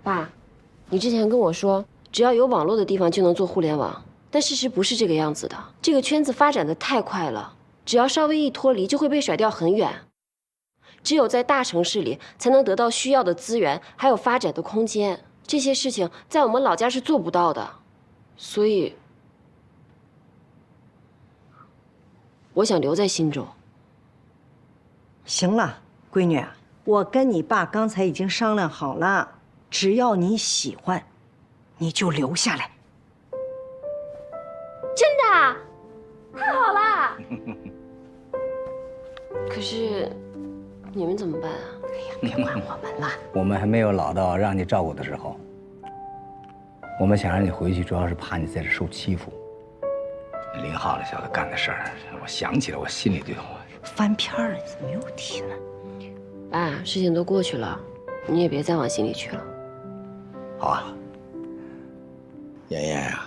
爸，你之前跟我说，只要有网络的地方就能做互联网，但事实不是这个样子的。这个圈子发展的太快了，只要稍微一脱离，就会被甩掉很远。只有在大城市里，才能得到需要的资源，还有发展的空间。这些事情在我们老家是做不到的，所以，我想留在新州。行了，闺女，我跟你爸刚才已经商量好了，只要你喜欢，你就留下来。真的啊？太好了！可是，你们怎么办啊？别管我们了。我们还没有老到让你照顾的时候。我们想让你回去，主要是怕你在这受欺负。林浩那小子干的事儿，我想起来，我心里就翻篇了，你怎么又提了？爸，事情都过去了，你也别再往心里去了。好啊。妍妍呀，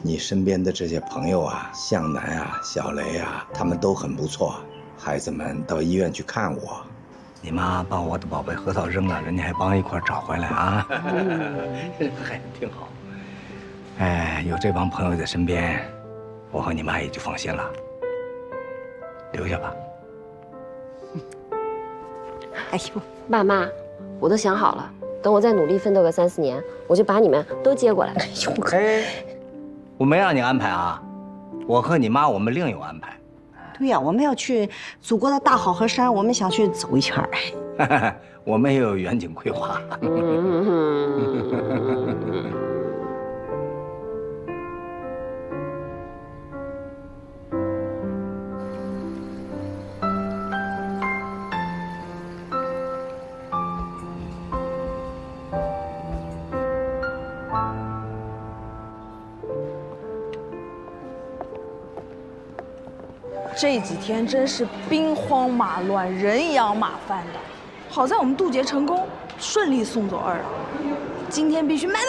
你身边的这些朋友啊，向南啊、小雷啊，他们都很不错。孩子们到医院去看我。你妈把我的宝贝核桃扔了，人家还帮一块找回来啊，还挺好。哎，有这帮朋友在身边，我和你妈也就放心了。留下吧。哎呦，爸妈，我都想好了，等我再努力奋斗个3、4年，我就把你们都接过来。哎呦，哎，我没让你安排啊，我和你妈我们另有安排。对呀，我们要去祖国的大好河山，我们想去走一圈儿。我们也有远景规划。这几天真是兵荒马乱、人仰马翻的，好在我们渡劫成功，顺利送走二老。今天必须买！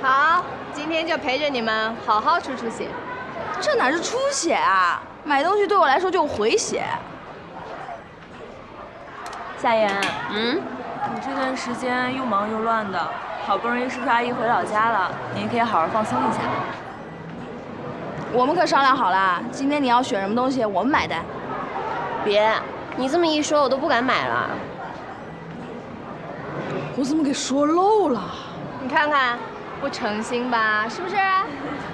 好，今天就陪着你们好好出出血。这哪是出血啊？买东西对我来说就是回血。夏言，你这段时间又忙又乱的，好不容易叔叔阿姨回老家了，你也可以好好放松一下。我们可商量好了，今天你要选什么东西，我们买单。别，你这么一说，我都不敢买了。我怎么给说漏了？你看看，不诚心吧？是不是？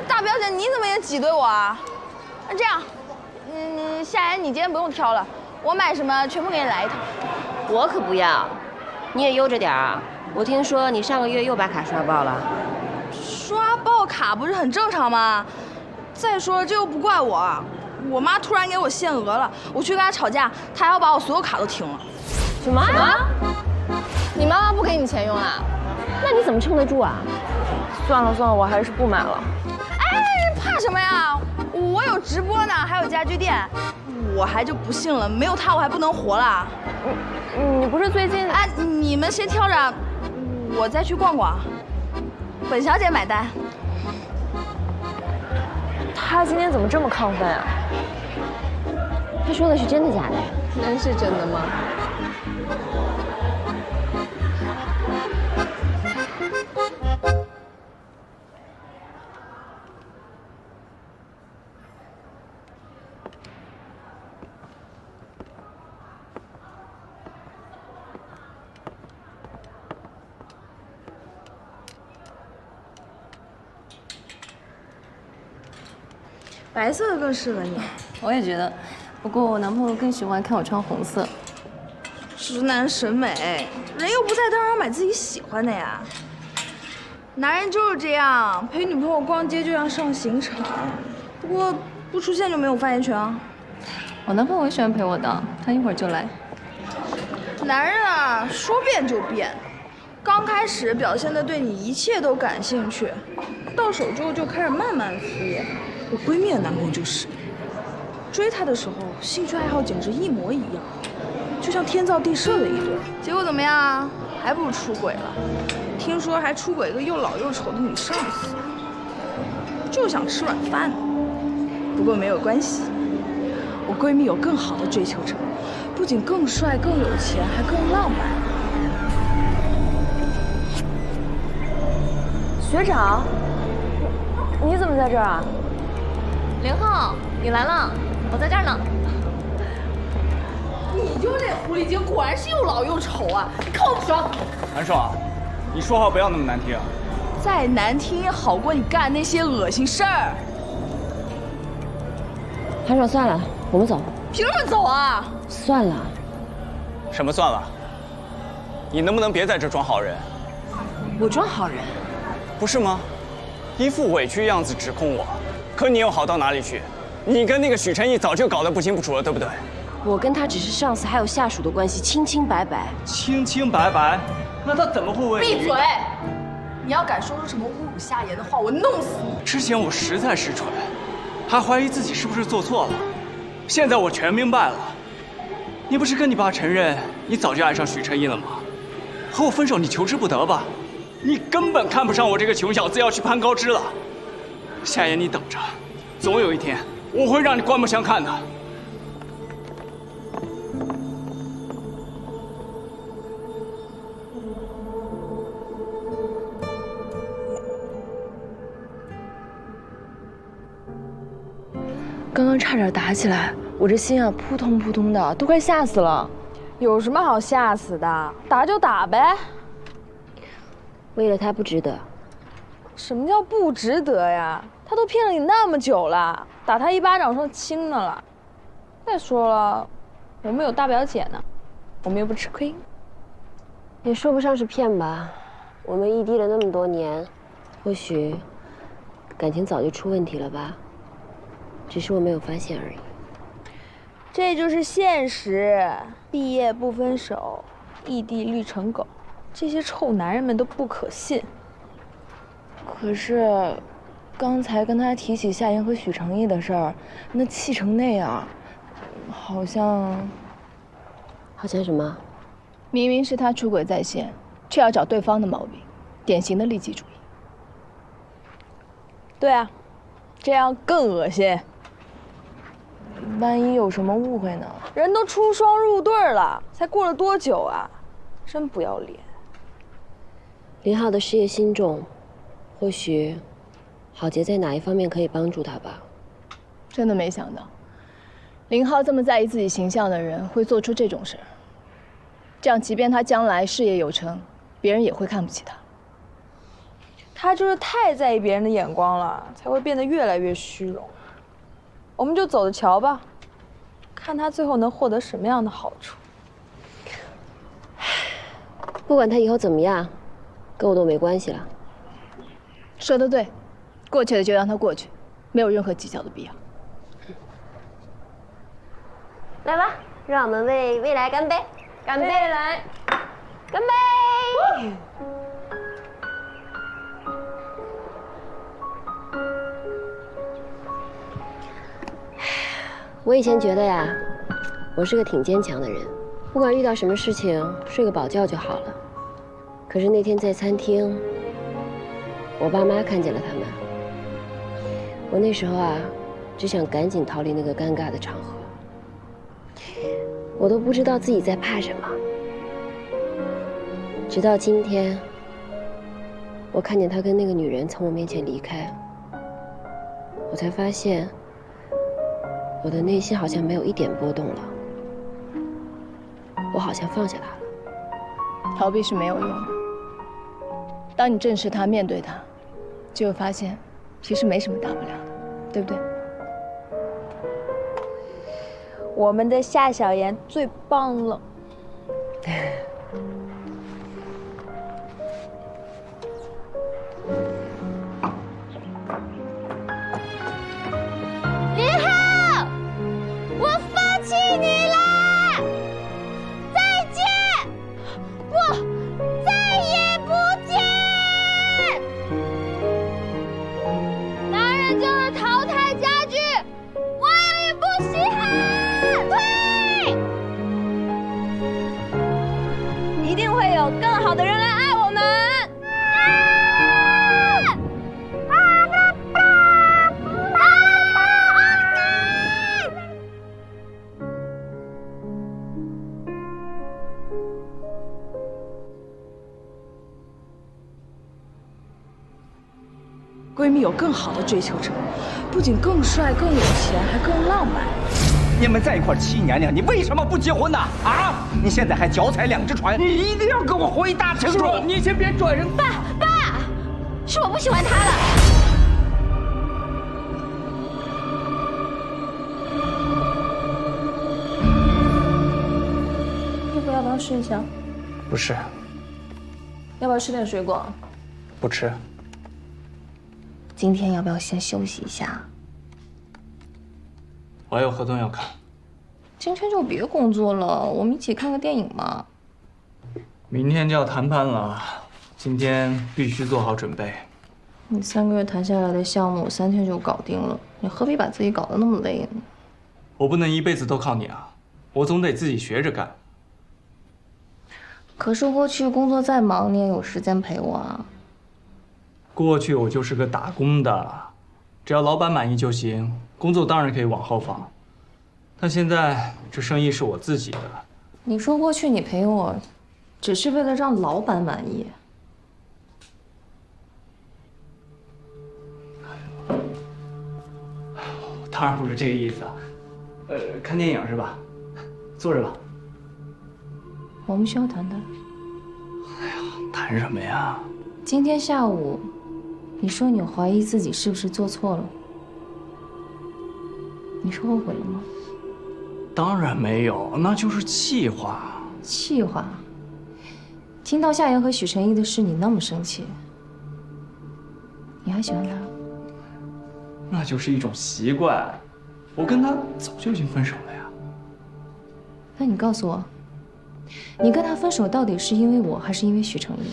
大表姐，你怎么也挤兑我啊？那这样，夏言，你今天不用挑了，我买什么全部给你来一套。我可不要，你也悠着点啊！我听说你上个月又把卡刷爆了。刷爆卡不是很正常吗？再说这又不怪我，我妈突然给我限额了，我去跟她吵架，她还要把我所有卡都停了。什么？你妈妈不给你钱用啊？那你怎么撑得住啊？算了，我还是不买了。哎，怕什么呀？我有直播呢，还有家居店，我还就不信了，没有她我还不能活了。你不是最近……哎，你们先挑着，我再去逛逛。本小姐买单。他今天怎么这么亢奋啊？他说的是真的假的呀？那是真的吗？白色的更适合你。我也觉得，不过我男朋友更喜欢看我穿红色。直男审美，人又不在，当然要买自己喜欢的呀。男人就是这样，陪女朋友逛街就像上刑场，不过不出现就没有发言权啊。我男朋友也喜欢陪我的，他一会儿就来。男人啊，说变就变，刚开始表现的对你一切都感兴趣，到手之后就开始慢慢敷衍。我闺蜜的男朋友就是，追她的时候兴趣爱好简直一模一样，就像天造地设的一对。结果怎么样？还不如出轨了。听说还出轨一个又老又丑的女上司，就想吃软饭呢。不过没有关系，我闺蜜有更好的追求者，不仅更帅、更有钱，还更浪漫。学长，你怎么在这儿啊？林浩，你来了，我在这儿呢。你就那狐狸精，果然是又老又丑啊！你看我不爽。韩爽，你说话不要那么难听啊。再难听也好过你干那些恶心事儿。韩爽，算了，我们走。凭什么走啊？算了。什么算了？你能不能别在这装好人？我装好人？不是吗？一副委屈样子指控我，可你又好到哪里去？你跟那个许晨毅早就搞得不清不楚了，对不对？我跟他只是上司还有下属的关系，清清白白。清清白白？那他怎么会为你？闭嘴！你要敢说出什么侮辱下言的话，我弄死你！之前我实在是蠢，还怀疑自己是不是做错了。现在我全明白了。你不是跟你爸承认你早就爱上许晨毅了吗？和我分手你求之不得吧？你根本看不上我这个穷小子，要去攀高枝了。夏言，你等着，总有一天我会让你刮目相看的。刚刚差点打起来，我这心啊扑通扑通的，都快吓死了。有什么好吓死的？打就打呗。为了他不值得。什么叫不值得呀？他都骗了你那么久了，打他一巴掌算轻的了。再说了，我们有大表姐呢，我们又不吃亏。也说不上是骗吧，我们异地了那么多年，或许感情早就出问题了吧，只是我没有发现而已。这就是现实，毕业不分手，异地绿成狗，这些臭男人们都不可信。可是，刚才跟他提起夏言和许成义的事儿，那气成那样，好像什么？明明是他出轨在先，却要找对方的毛病，典型的利己主义。对啊，这样更恶心。万一有什么误会呢？人都出双入对了，才过了多久啊？真不要脸。林浩的事业心重，或许郝杰在哪一方面可以帮助他吧。真的没想到，林浩这么在意自己形象的人会做出这种事儿。这样，即便他将来事业有成，别人也会看不起他。他就是太在意别人的眼光了，才会变得越来越虚荣。我们就走着瞧吧，看他最后能获得什么样的好处。不管他以后怎么样，跟我都没关系了。说得对，过去的就让它过去，没有任何计较的必要。来吧，让我们为未来干杯！干杯！来，干杯！我以前觉得呀，我是个挺坚强的人，不管遇到什么事情，睡个饱觉就好了。可是那天在餐厅，我爸妈看见了他们，我那时候啊，只想赶紧逃离那个尴尬的场合。我都不知道自己在怕什么，直到今天，我看见他跟那个女人从我面前离开，我才发现，我的内心好像没有一点波动了，我好像放下他了。逃避是没有用的。当你正视它、面对它，就会发现，其实没什么大不了的，对不对？我们的夏小妍最棒了。林浩，我放弃你了，再见，不，再也不见。男人就是淘汰家具，我也不稀罕。退。闺蜜有更好的追求者，不仅更帅、更有钱，还更浪漫。你们在一块7年了，你为什么不结婚呢？啊！你现在还脚踩2只船，你一定要给我回答清楚！你先别转人。爸，是我不喜欢他了。衣服要不要试一下？不是，要不要吃点水果？不吃。今天要不要先休息一下？我还有合同要看。今天就别工作了，我们一起看个电影嘛。明天就要谈判了，今天必须做好准备。你3个月谈下来的项目，3天就搞定了，你何必把自己搞得那么累呢？我不能一辈子都靠你啊，我总得自己学着干。可是过去工作再忙，你也有时间陪我啊。过去我就是个打工的，只要老板满意就行，工作当然可以往后放。但现在这生意是我自己的。你说过去你陪我，只是为了让老板满意。当然不是这个意思啊。看电影是吧？坐着吧。我们需要谈谈。谈什么呀？今天下午，你说你怀疑自己是不是做错了，你是后悔了吗？当然没有，那就是气话。气话。听到夏言和许晨一的事，你那么生气，你还喜欢他？那就是一种习惯，我跟他早就已经分手了呀。那你告诉我，你跟他分手到底是因为我，还是因为许晨一？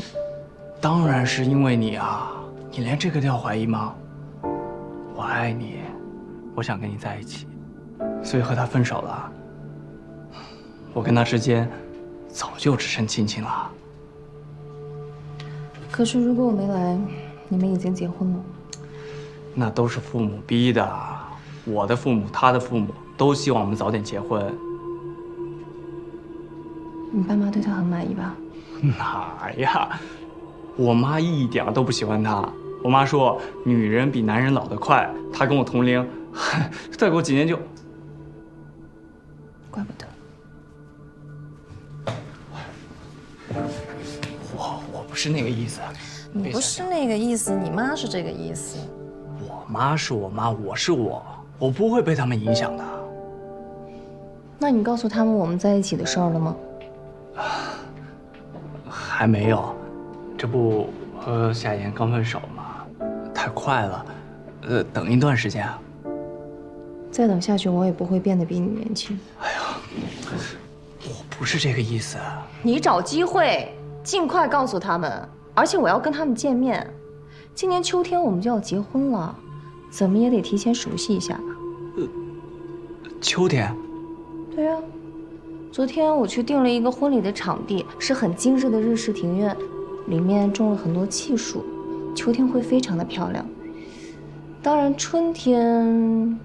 当然是因为你啊！你连这个都要怀疑吗？我爱你，我想跟你在一起，所以和他分手了。我跟他之间早就只剩亲情了。可是如果我没来，你们已经结婚了。那都是父母逼的，我的父母、他的父母都希望我们早点结婚。你爸妈对他很满意吧？哪儿呀？我妈一点都不喜欢他。我妈说女人比男人老得快，她跟我同龄，再过几年就……怪不得。我不是那个意思。你不是那个意思，你妈是这个意思。我妈是我妈，我是我，我不会被他们影响的。那你告诉他们我们在一起的事儿了吗？还没有，这不和夏言刚分手嘛，太快了，等一段时间啊。再等下去，我也不会变得比你年轻。哎呀，我不是这个意思。你找机会尽快告诉他们，而且我要跟他们见面。今年秋天我们就要结婚了，怎么也得提前熟悉一下吧。秋天？对呀。昨天我去订了一个婚礼的场地，是很精致的日式庭院，里面种了很多气树，秋天会非常的漂亮。当然，春天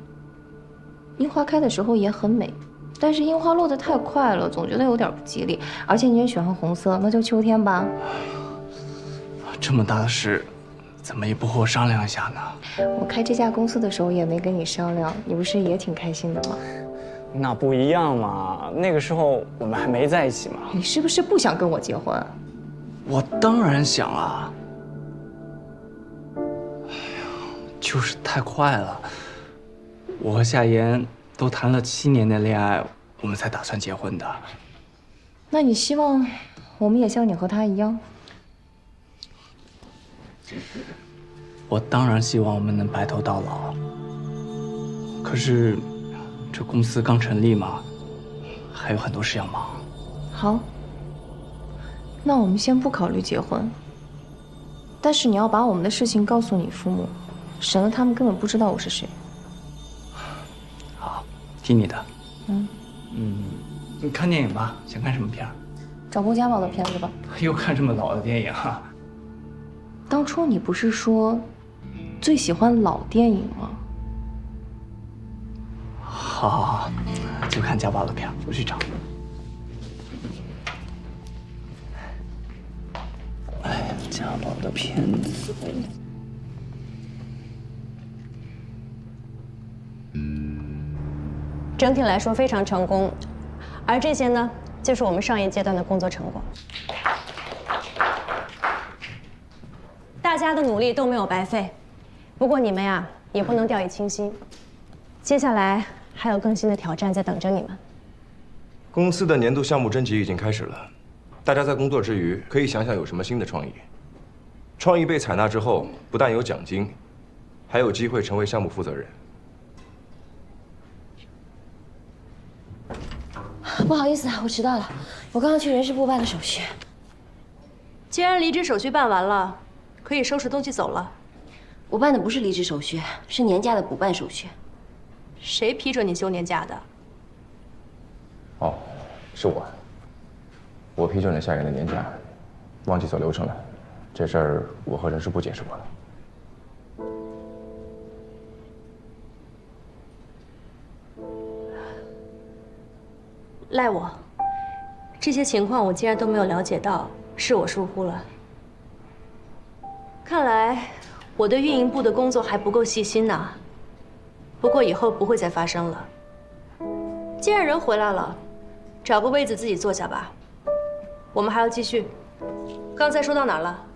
樱花开的时候也很美，但是樱花落得太快了，总觉得有点不吉利。而且你也喜欢红色，那就秋天吧。这么大的事，怎么也不和我商量一下呢？我开这家公司的时候也没跟你商量，你不是也挺开心的吗？那不一样嘛，那个时候我们还没在一起嘛。你是不是不想跟我结婚？我当然想啊。哎呀，就是太快了。我和夏言都谈了7年的恋爱，我们才打算结婚的。那你希望我们也像你和他一样？我当然希望我们能白头到老。可是，这公司刚成立嘛，还有很多事要忙。好，那我们先不考虑结婚。但是你要把我们的事情告诉你父母，省得他们根本不知道我是谁。好，听你的。你看电影吧，想看什么片儿？找郭家宝的片子吧。又看这么老的电影啊？当初你不是说最喜欢老电影吗？好，就看家宝的片儿，我去找。哎呀，家宝的片子。整体来说非常成功，而这些呢，就是我们上一阶段的工作成果。大家的努力都没有白费，不过你们呀，也不能掉以轻心。接下来还有更新的挑战在等着你们。公司的年度项目征集已经开始了，大家在工作之余可以想想有什么新的创意。创意被采纳之后，不但有奖金，还有机会成为项目负责人。不好意思啊，我迟到了。我刚刚去人事部办了手续。既然离职手续办完了，可以收拾东西走了。我办的不是离职手续，是年假的补办手续。谁批准你休年假的？哦，是我。我批准了下人的年假，忘记走流程了。这事儿我和人事部解释过了。赖我，这些情况我竟然都没有了解到，是我疏忽了。看来我对运营部的工作还不够细心呢。不过以后不会再发生了。既然人回来了，找个位子自己坐下吧。我们还要继续。刚才说到哪儿了？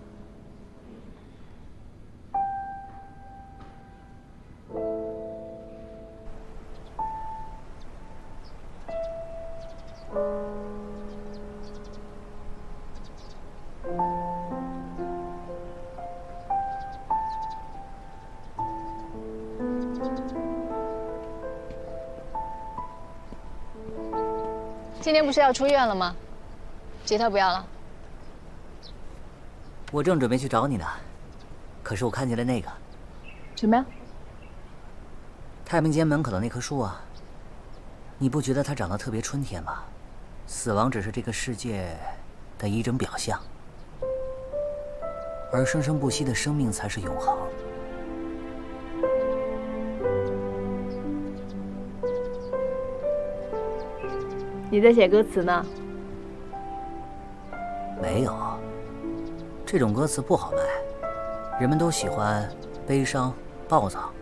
今天不是要出院了吗？吉他不要了。我正准备去找你呢，可是我看见了那个。什么呀？太平间门口的那棵树啊。你不觉得它长得特别春天吗？死亡只是这个世界的一种表象，而生生不息的生命才是永恒。你在写歌词呢？没有，这种歌词不好卖，人们都喜欢悲伤、暴躁，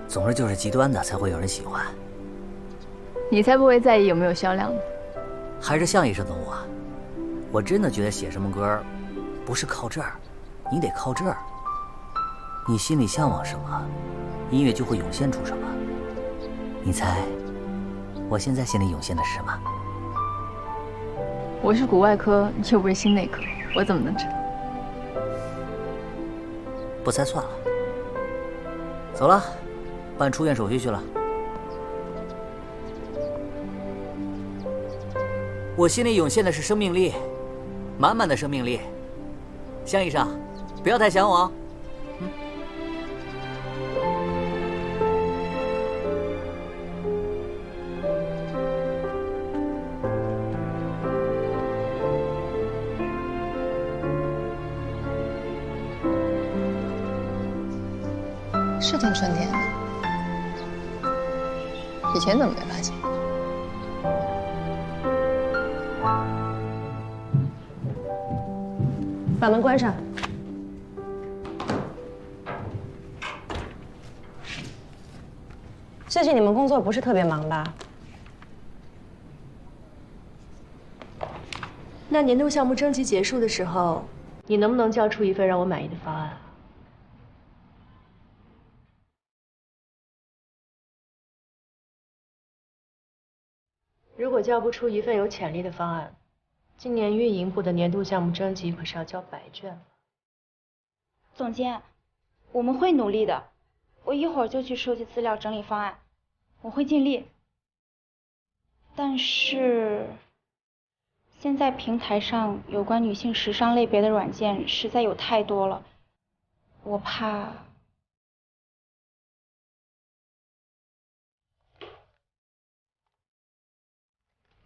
总之就是极端的才会有人喜欢。你才不会在意有没有销量呢。还是像医生的我，我真的觉得写什么歌，不是靠这儿，你得靠这儿。你心里向往什么，音乐就会涌现出什么。你猜，我现在心里涌现的是什么？我是骨外科，你又不是心内科，我怎么能知道？不猜算了。走了，办出院手续去了。我心里涌现的是生命力，满满的生命力。向医生，不要太想我哦。是挺春天的，以前怎么没发现？把门关上。最近你们工作不是特别忙吧？那年度项目征集结束的时候，你能不能交出一份让我满意的方案？如果交不出一份有潜力的方案，今年运营部的年度项目征集可是要交白卷了。总监，我们会努力的。我一会儿就去收集资料，整理方案，我会尽力。但是，现在平台上有关女性时尚类别的软件实在有太多了，我怕。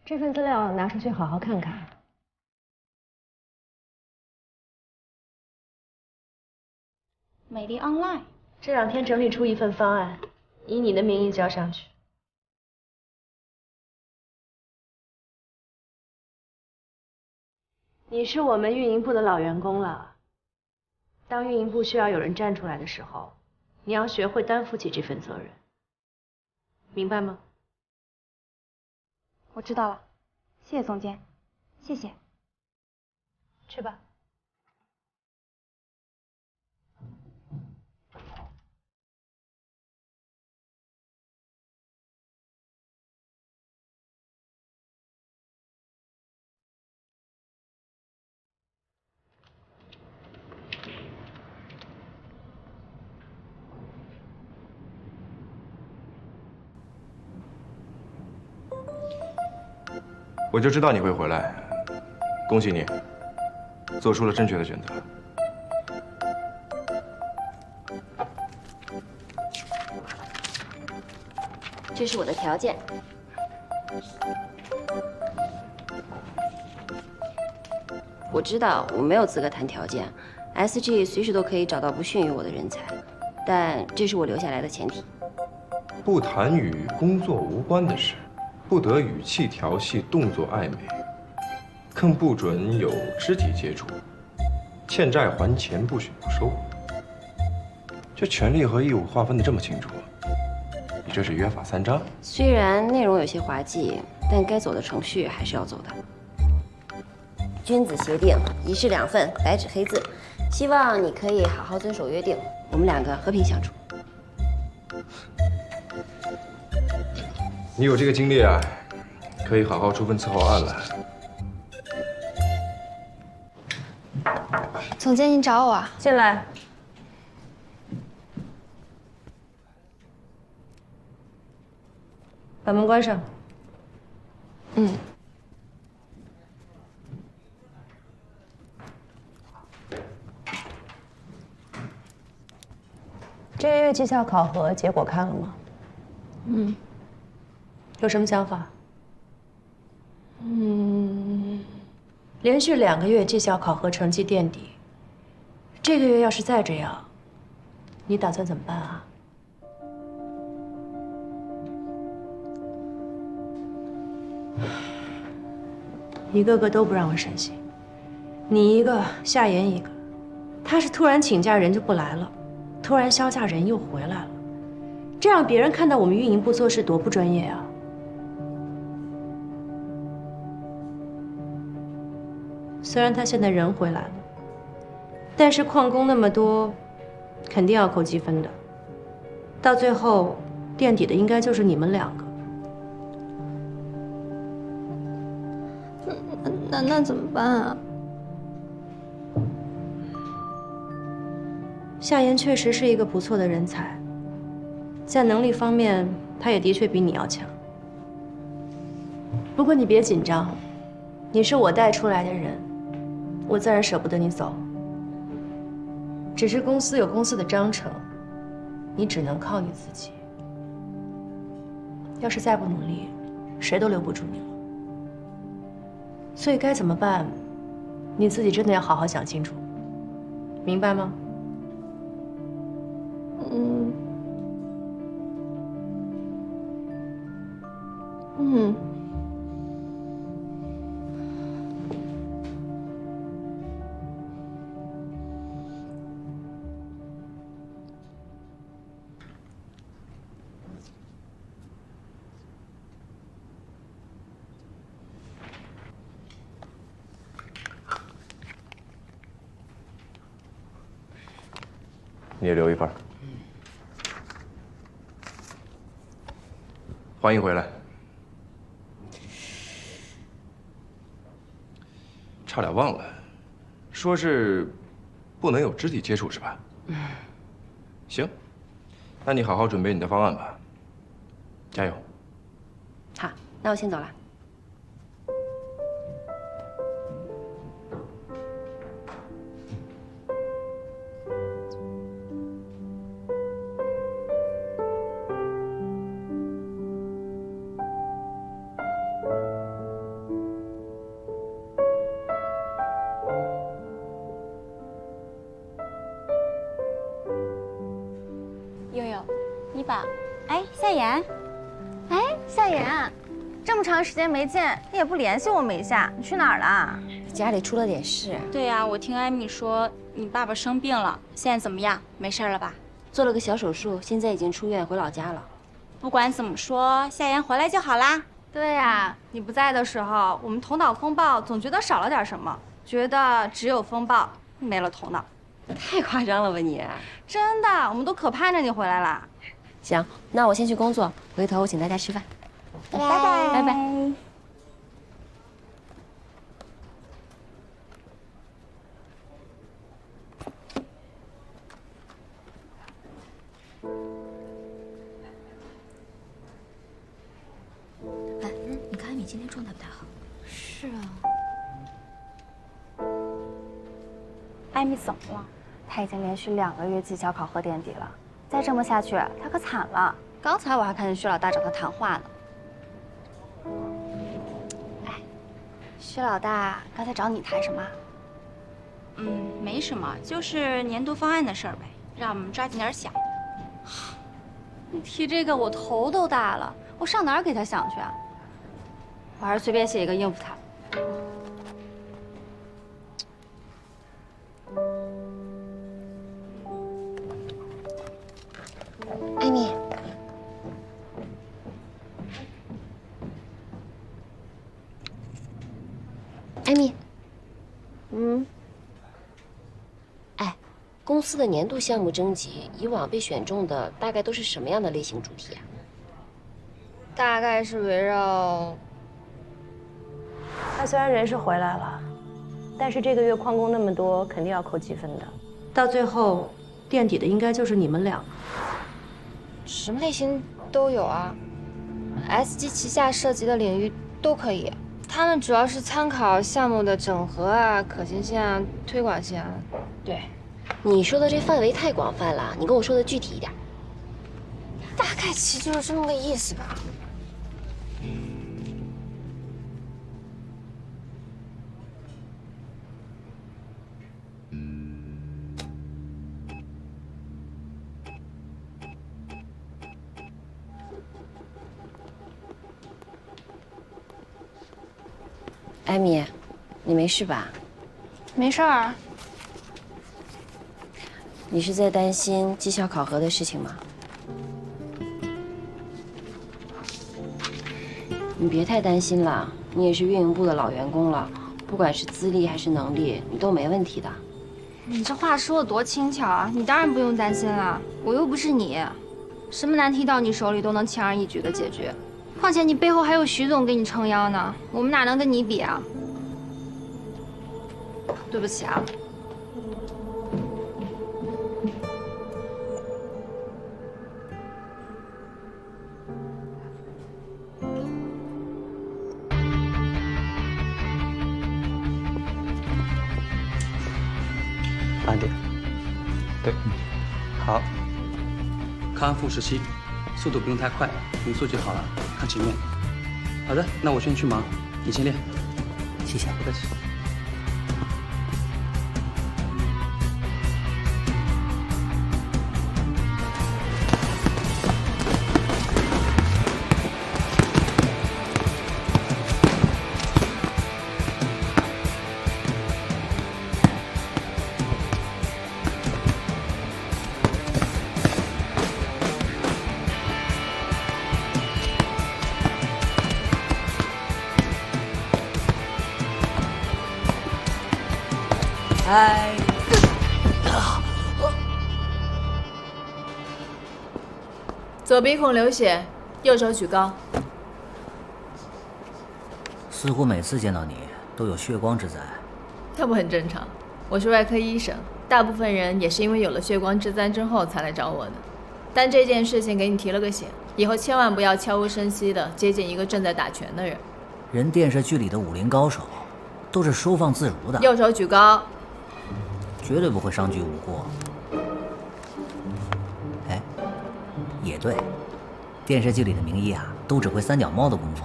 这份资料拿出去好好看看。美丽 online 这2天整理出一份方案，以你的名义交上去。你是我们运营部的老员工了，当运营部需要有人站出来的时候，你要学会担负起这份责任，明白吗？我知道了，谢谢总监，谢谢。去吧。我就知道你会回来，恭喜你，做出了正确的选择。这是我的条件。我知道我没有资格谈条件 ，SG 随时都可以找到不逊于我的人才，但这是我留下来的前提。不谈与工作无关的事，不得语气调戏、动作暧昧，更不准有肢体接触。欠债还钱，不许不收。这权利和义务划分得这么清楚，你这是约法三章？虽然内容有些滑稽，但该走的程序还是要走的。君子协定，一式两份，白纸黑字。希望你可以好好遵守约定，我们两个和平相处。你有这个经历啊，可以好好出份伺候案了。总监，您找我啊？进来。把门关上。嗯。这个月绩效考核结果看了吗？嗯。有什么想法？连续2个月绩效考核成绩垫底，这个月要是再这样，你打算怎么办啊？一个个都不让我省心，你一个，夏言一个，他是突然请假人就不来了，突然销假人又回来了，这样别人看到我们运营部做事多不专业啊！虽然他现在人回来了，但是矿工那么多，肯定要扣积分的。到最后，垫底的应该就是你们2个。那怎么办啊？夏言确实是一个不错的人才，在能力方面，他也的确比你要强。不过你别紧张，你是我带出来的人。我自然舍不得你走，只是公司有公司的章程，你只能靠你自己。要是再不努力，谁都留不住你了。所以该怎么办，你自己真的要好好想清楚，明白吗？你也留一份。欢迎回来。差点忘了，说是不能有肢体接触是吧？行，那你好好准备你的方案吧。加油。好，那我先走了。悠悠，你把，哎，夏言，哎，夏言，这么长时间没见，你也不联系我们一下，你去哪儿了？家里出了点事。对呀，我听艾米说你爸爸生病了，现在怎么样？没事了吧？做了个小手术，现在已经出院回老家了。不管怎么说，夏言回来就好啦。对呀，你不在的时候，我们头脑风暴总觉得少了点什么，觉得只有风暴没了头脑。太夸张了吧你？真的，我们都可盼着你回来啦。行，那我先去工作，回头我请大家吃饭。拜拜，拜拜。哎，你看艾米今天状态不太好。是啊。艾米怎么了？她已经连续2个月绩效考核垫底了，再这么下去，她可惨了。刚才我还看见薛老大找她谈话呢。哎，薛老大刚才找你谈什么？没什么，就是年度方案的事儿呗，让我们抓紧点想。你提这个，我头都大了，我上哪儿给他想去啊？我还是随便写一个应付他。艾米，艾米，哎，公司的年度项目征集，以往被选中的大概都是什么样的类型主题啊？大概是围绕……他虽然人是回来了，但是这个月旷工那么多，肯定要扣积分的。到最后，垫底的应该就是你们俩。什么类型都有啊 ，SG 旗下涉及的领域都可以。他们主要是参考项目的整合啊、可行性啊、推广性啊。对，你说的这范围太广泛了，你跟我说的具体一点。大概其实就是这么个意思吧。艾米，你没事吧？没事儿。你是在担心绩效考核的事情吗？你别太担心了，你也是运营部的老员工了，不管是资历还是能力，你都没问题的。你这话说的多轻巧啊！你当然不用担心了，我又不是你，什么难题到你手里都能轻而易举的解决。况且你背后还有徐总给你撑腰呢，我们哪能跟你比啊？对不起啊。慢点。对，好。康复17，速度不用太快，匀速就好了，看前面。好的，那我先去忙，你先练。谢谢，不客气。哎，左鼻孔流血，右手举高。似乎每次见到你都有血光之灾，那不很正常？我是外科医生，大部分人也是因为有了血光之灾之后才来找我的。但这件事情给你提了个醒，以后千万不要悄无声息的接近一个正在打拳的人。人电视剧里的武林高手都是收放自如的。右手举高。绝对不会伤及无辜。哎，也对，电视剧里的名医啊，都只会3脚猫的功夫。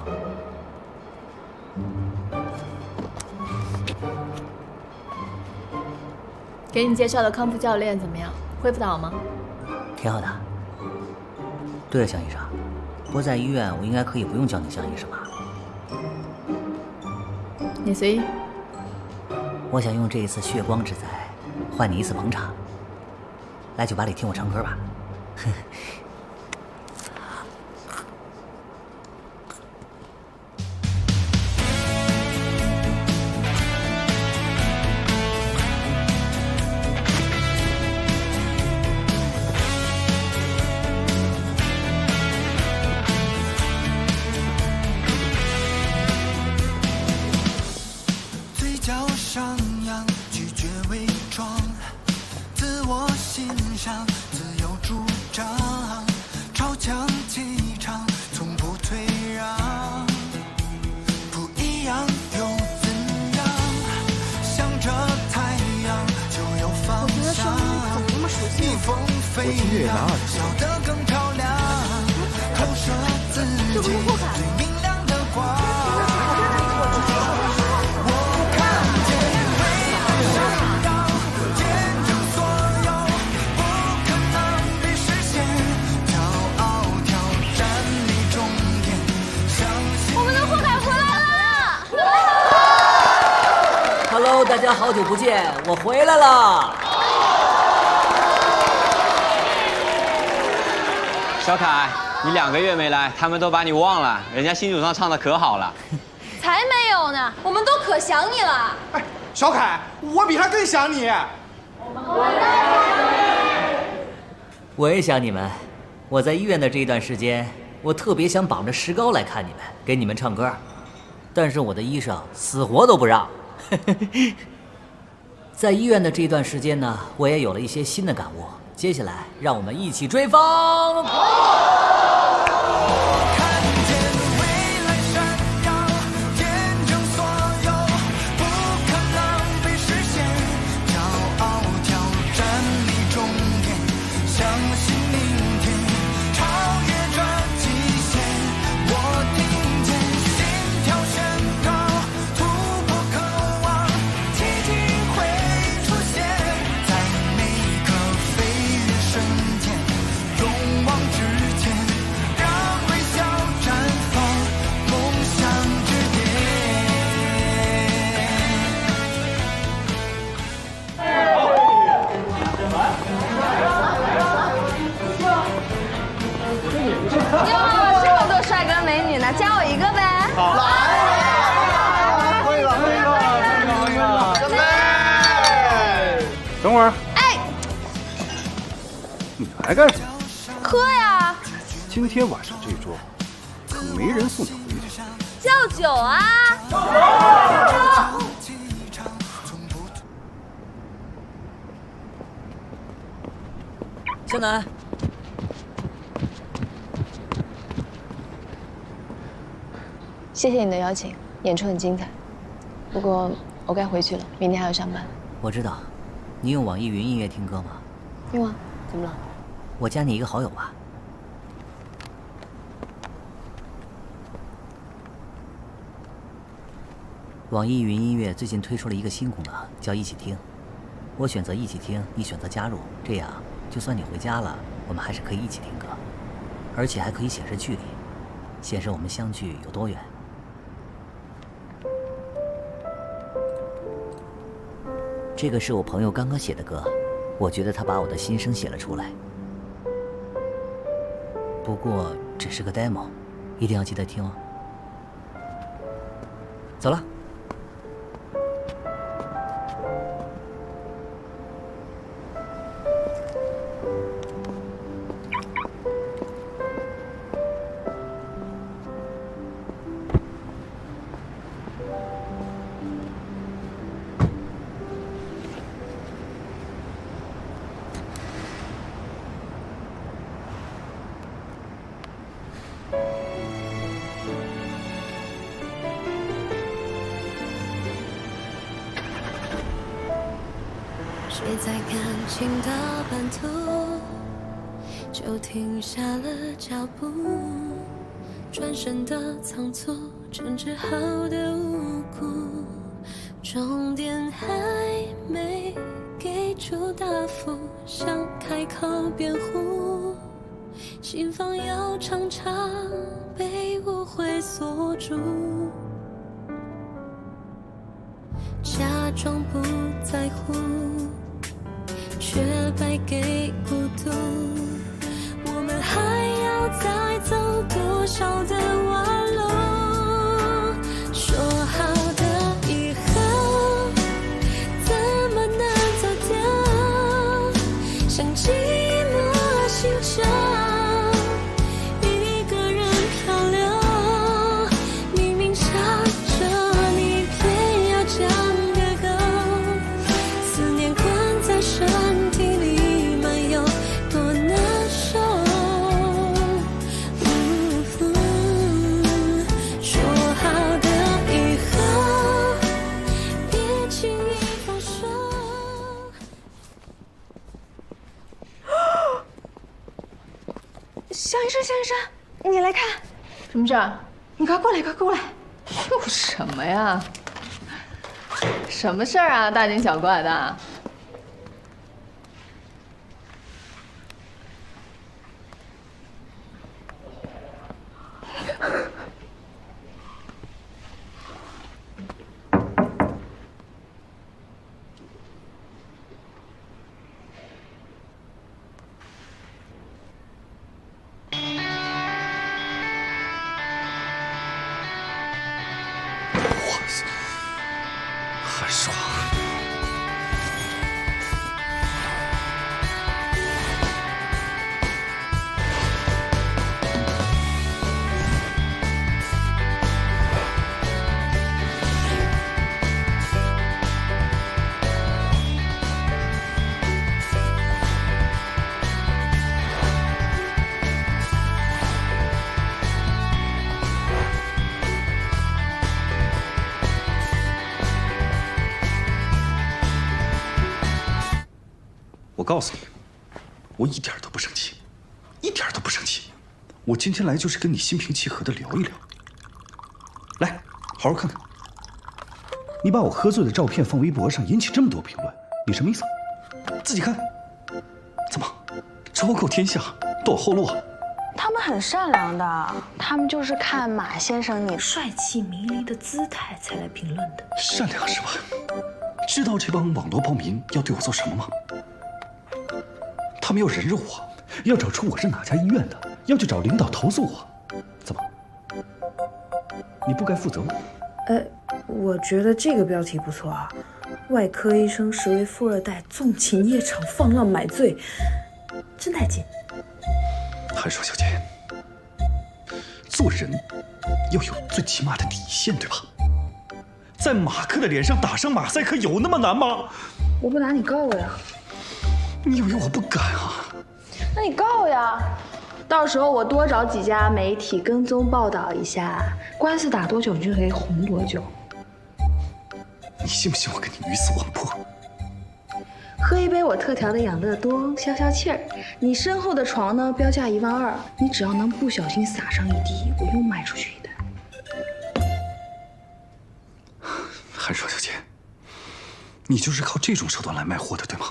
给你介绍的康复教练怎么样？恢复得好吗？挺好的。对了，向医生，不过在医院我应该可以不用叫你向医生吧？你随意。我想用这一次血光之灾换你一次捧场，来酒吧里听我唱歌吧。我今月也拿20个。这不是霍凯？Hello， 大家好久不见，我回来了。小凯，你2个月没来，他们都把你忘了，人家新主唱唱的可好了。才没有呢，我们都可想你了。哎，小凯，我比他更想你。我也想你们。我在医院的这一段时间，我特别想绑着石膏来看你们，给你们唱歌，但是我的医生死活都不让。在医院的这段时间呢，我也有了一些新的感悟。接下来，让我们一起追风。加我一个呗！好，来，喝一个，喝一个，准备！等会儿，哎，你来干什么？喝呀！今天晚上这桌可没人送你回去。叫酒啊！向南。谢谢你的邀请，演出很精彩。不过我该回去了，明天还要上班。我知道，你用网易云音乐听歌吗？用啊，怎么了？我加你一个好友吧。网易云音乐最近推出了一个新功能，叫一起听。我选择一起听，你选择加入，这样就算你回家了，我们还是可以一起听歌，而且还可以显示距离，显示我们相距有多远。这个是我朋友刚刚写的歌，我觉得他把我的心声写了出来。不过只是个 demo， 一定要记得听哦。走了。谁在感情的半途就停下了脚步，转身的仓促，争执后的无辜，终点还没给出答复，想开口辩护，心房又常常被误会锁住，假装不在乎，却败给孤独。我们还要再走多少的弯路？说好的以后，怎么能走掉？像寂寞星球，一个人漂流，明明想着你，偏要讲个够。思念困在身体里漫游，多难受。说好的以后，别轻易放手。向医生，向医生，你来看，什么事儿？你快过来，快过来。又什么呀？什么事儿啊？大惊小怪的。很爽。我告诉你，我一点都不生气，一点都不生气。我今天来就是跟你心平气和的聊一聊。来，好好看看。你把我喝醉的照片放微博上，引起这么多评论，你什么意思？自己看。怎么，昭告天下，断后路啊？他们很善良的，他们就是看马先生你帅气迷离的姿态才来评论的。善良是吧？知道这帮网络暴民要对我做什么吗？他们要人肉我，要找出我是哪家医院的，要去找领导投诉我。怎么？你不该负责吗？我觉得这个标题不错啊，外科医生实为富二代，纵情夜场，放浪买醉，真带劲。韩爽小姐，做人要有最起码的底线，对吧？在马克的脸上打上马赛克有那么难吗？我不打你告我呀。你以为我不敢啊？那你告呀，到时候我多找几家媒体跟踪报道一下，官司打多久你就可以红多久。你信不信我跟你鱼死网破？喝一杯我特调的养乐多，消消气儿。你身后的床呢，标价12000，你只要能不小心洒上一滴，我又卖出去一单。韩爽小姐，你就是靠这种手段来卖货的，对吗？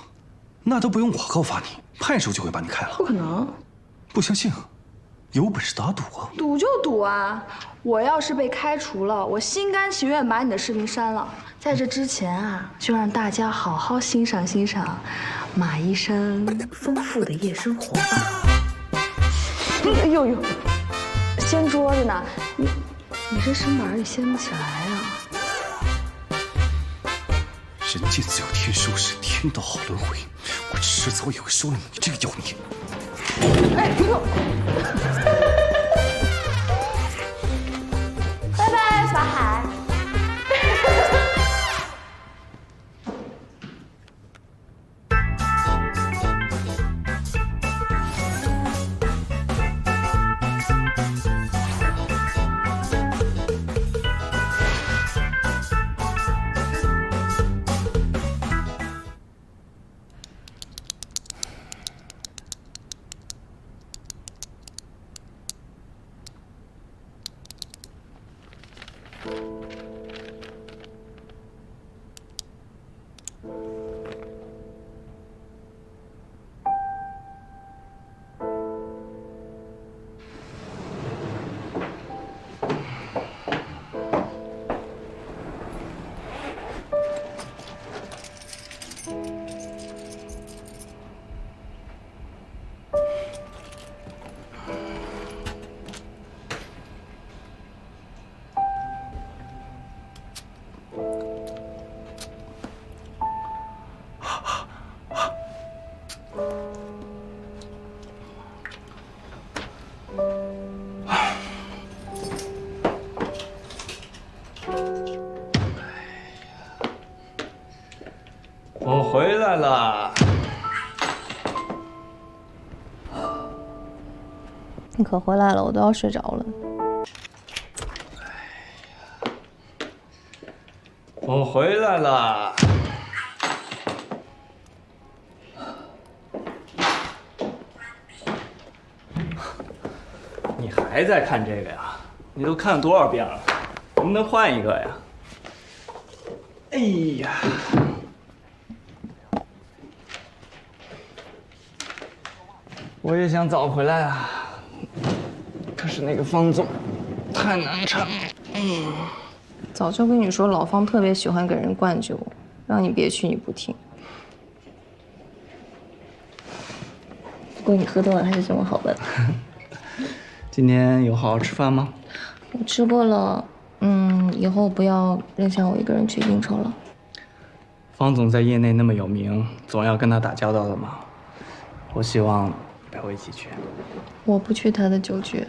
那都不用我告发你，派出就会把你开了。不可能！不相信？有本事打赌啊！赌就赌啊！我要是被开除了，我心甘情愿把你的视频删了。在这之前啊，就让大家好好欣赏欣赏马医生丰富的夜生活吧。哎呦呦，掀桌子呢！你这身板也掀不起来啊！人间自有天收拾，天道好轮回。我迟早也会收了你这个妖孽。哎呦！拜拜，法海。我回来了。你可回来了，我都要睡着了。我回来了。你还在看这个呀？你都看了多少遍了？能不能换一个呀？哎呀！我也想早回来啊，可是那个方总太难缠了。早就跟你说，老方特别喜欢给人灌酒，让你别去你不听。不过你喝多了还是这么好闻。今天有好好吃饭吗？我吃过了，以后不要扔下我一个人去应酬了。方总在业内那么有名，总要跟他打交道的嘛。我希望陪我一起去。我不去他的酒局。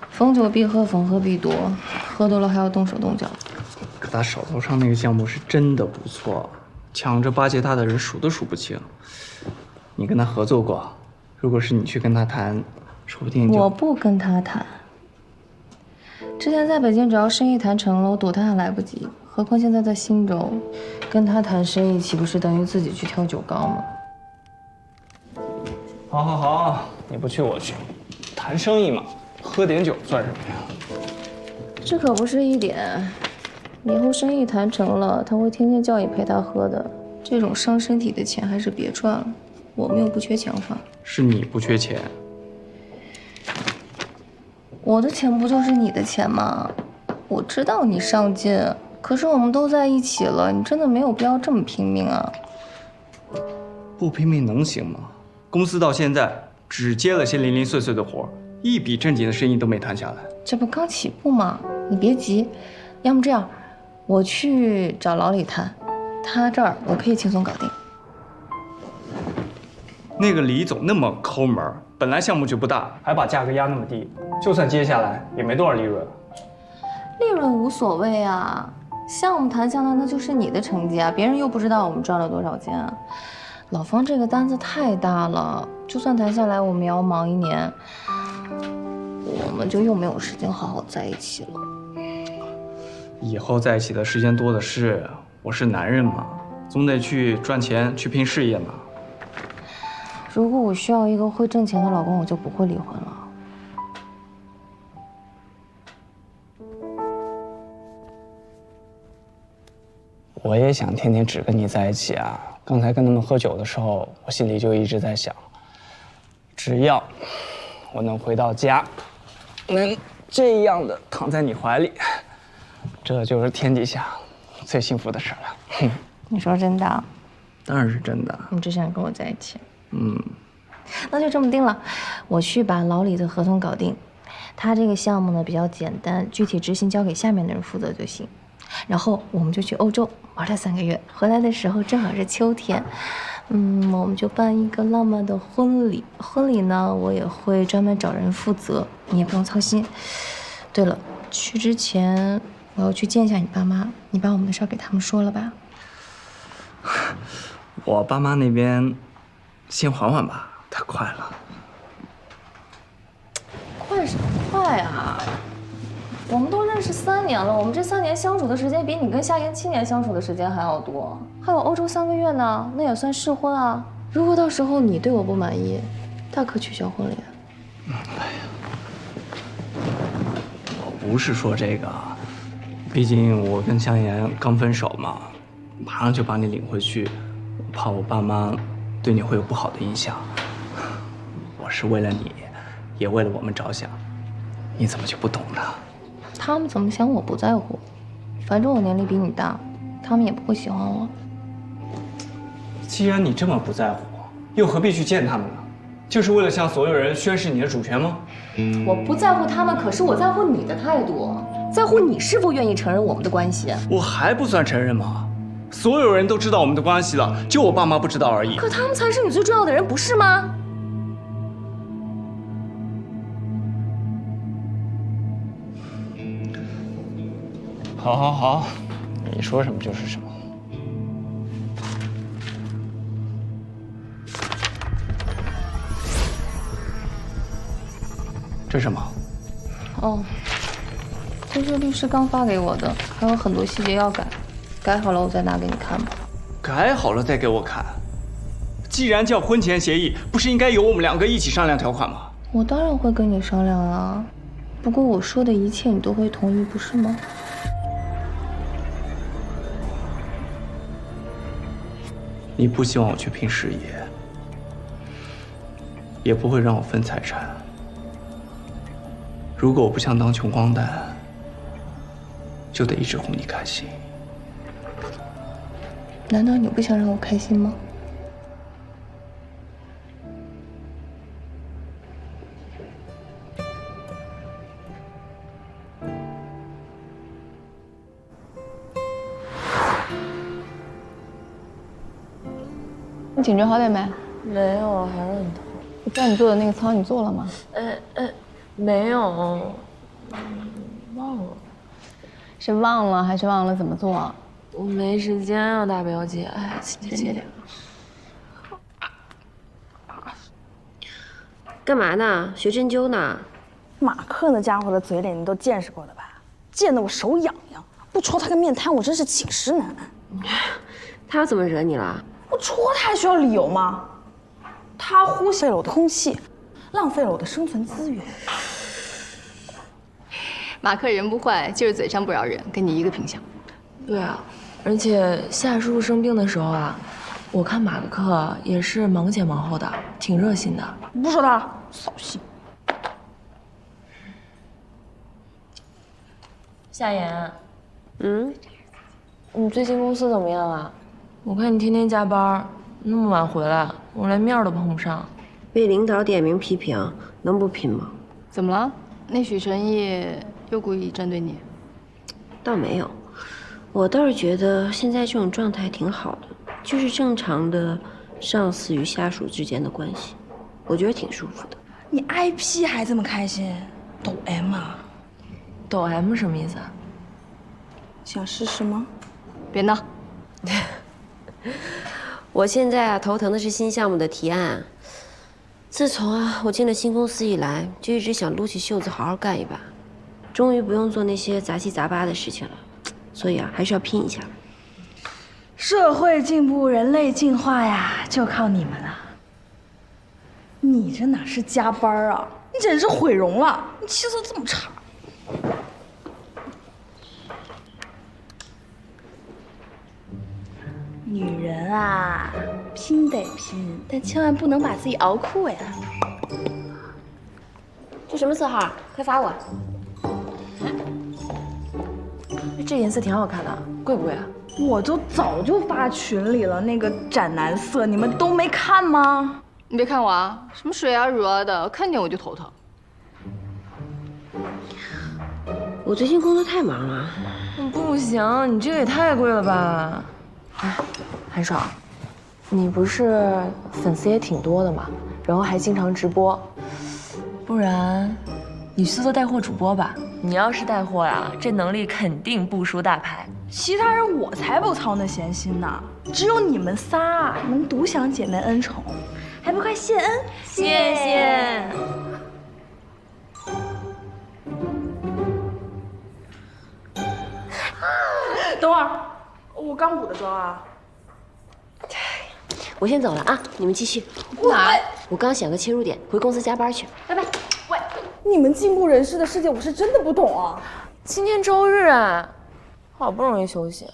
逢酒必喝，逢喝必夺，喝多了还要动手动脚。可他手头上那个项目是真的不错，抢着巴结他的人数都数不清。你跟他合作过，如果是你去跟他谈，说不定就……我不跟他谈。之前在北京，只要生意谈成了，我躲他还来不及，何况现在在新州，跟他谈生意，岂不是等于自己去跳酒缸吗？好，好，好，你不去我去，谈生意嘛。喝点酒算什么呀？这可不是一点，以后生意谈成了，他会天天叫你陪他喝的。这种伤身体的钱还是别赚了，我们又不缺强法。是你不缺钱，我的钱不就是你的钱吗？我知道你上进，可是我们都在一起了，你真的没有必要这么拼命啊！不拼命能行吗？公司到现在只接了些零零碎碎的活，一笔正经的生意都没谈下来。这不刚起步吗？你别急，要么这样，我去找老李谈，他这儿我可以轻松搞定。那个李总那么抠门，本来项目就不大，还把价格压那么低，就算接下来也没多少利润。利润无所谓啊，项目谈下来那就是你的成绩啊，别人又不知道我们赚了多少钱啊。老方这个单子太大了，就算谈下来，我们也要忙1年，我们就又没有时间好好在一起了。以后在一起的时间多的是，我是男人嘛，总得去赚钱，去拼事业嘛。如果我需要一个会挣钱的老公，我就不会离婚了。我也想天天只跟你在一起啊。刚才跟他们喝酒的时候，我心里就一直在想，只要我能回到家，能这样的躺在你怀里，这就是天底下最幸福的事了。你说真的？当然是真的。你只想跟我在一起？那就这么定了。我去把老李的合同搞定，他这个项目呢比较简单，具体执行交给下面的人负责就行。然后我们就去欧洲玩了3个月，回来的时候正好是秋天，我们就办一个浪漫的婚礼。婚礼呢，我也会专门找人负责，你也不用操心。对了，去之前我要去见一下你爸妈，你把我们的事儿给他们说了吧？我爸妈那边先缓缓吧，太快了。快什么快啊！我们都认识3年了，我们这3年相处的时间比你跟夏言7年相处的时间还要多，还有欧洲3个月呢，那也算试婚啊。如果到时候你对我不满意，大可取消婚礼。我不是说这个，毕竟我跟夏言刚分手嘛，马上就把你领回去，我怕我爸妈对你会有不好的影响。我是为了你，也为了我们着想，你怎么就不懂呢？他们怎么想我不在乎，反正我年龄比你大，他们也不会喜欢我。既然你这么不在乎，又何必去见他们呢？就是为了向所有人宣示你的主权吗？我不在乎他们，可是我在乎你的态度，在乎你是否愿意承认我们的关系。我还不算承认吗？所有人都知道我们的关系了，就我爸妈不知道而已。可他们才是你最重要的人，不是吗？好，好，好，你说什么就是什么。这是什么？哦，这是律师刚发给我的，还有很多细节要改，改好了我再拿给你看吧。改好了再给我看。既然叫婚前协议，不是应该由我们2个一起商量条款吗？我当然会跟你商量啊，不过我说的一切你都会同意，不是吗？你不希望我去拼事业，也不会让我分财产。如果我不想当穷光蛋，就得一直哄你开心。难道你不想让我开心吗？你颈椎好点没？没有，还是很疼。我叫你做的那个操，你做了吗？没有，忘了。是忘了还是忘了怎么做？我没时间啊，大表姐。哎，请接点。干嘛呢？学针灸呢？马克那家伙的嘴脸你都见识过的吧？见得我手痒痒，不戳他个面瘫，我真是寝食难安。他又怎么惹你了？我戳他还需要理由吗？他呼吸了我的空气，浪费了我的生存资源。马克人不坏，就是嘴上不饶人，跟你一个品相。对啊，而且夏叔叔生病的时候啊，我看马克也是忙前忙后的，挺热心的。不说他了，扫兴。夏言，你最近公司怎么样啊？我看你天天加班，那么晚回来，我连面都碰不上。被领导点名批评，能不拼吗？怎么了？那许晨毅又故意针对你？倒没有，我倒是觉得现在这种状态挺好的，就是正常的上司与下属之间的关系，我觉得挺舒服的。你 IP 还这么开心，抖 M 啊？抖 M 什么意思啊？想试试吗？别闹。我现在头疼的是新项目的提案。自从我进了新公司以来，就一直想撸起袖子好好干一把，终于不用做那些杂七杂八的事情了，所以还是要拼一下。社会进步，人类进化呀，就靠你们了。你这哪是加班啊？你简直是毁容了！你气色这么差。女人啊，拼得拼，但千万不能把自己熬枯呀。这什么色号？快发我！这颜色挺好看的，贵不贵啊？我就早就发群里了，那个斩男色，你们都没看吗？你别看我啊，什么水啊乳啊的，看见我就头疼。我最近工作太忙了。不行，你这个也太贵了吧？哎，韩爽，你不是粉丝也挺多的嘛，然后还经常直播，不然你去做带货主播吧。你要是带货呀，这能力肯定不输大牌。其他人我才不操那闲心呢，只有你们仨能独享姐妹恩宠，还不快谢恩？谢谢。等会儿，我刚补的妆啊。我先走了啊，你们继续。哪？我刚想个切入点，回公司加班去，拜拜。喂，你们进步人士的世界我是真的不懂啊。今天周日啊，好不容易休息。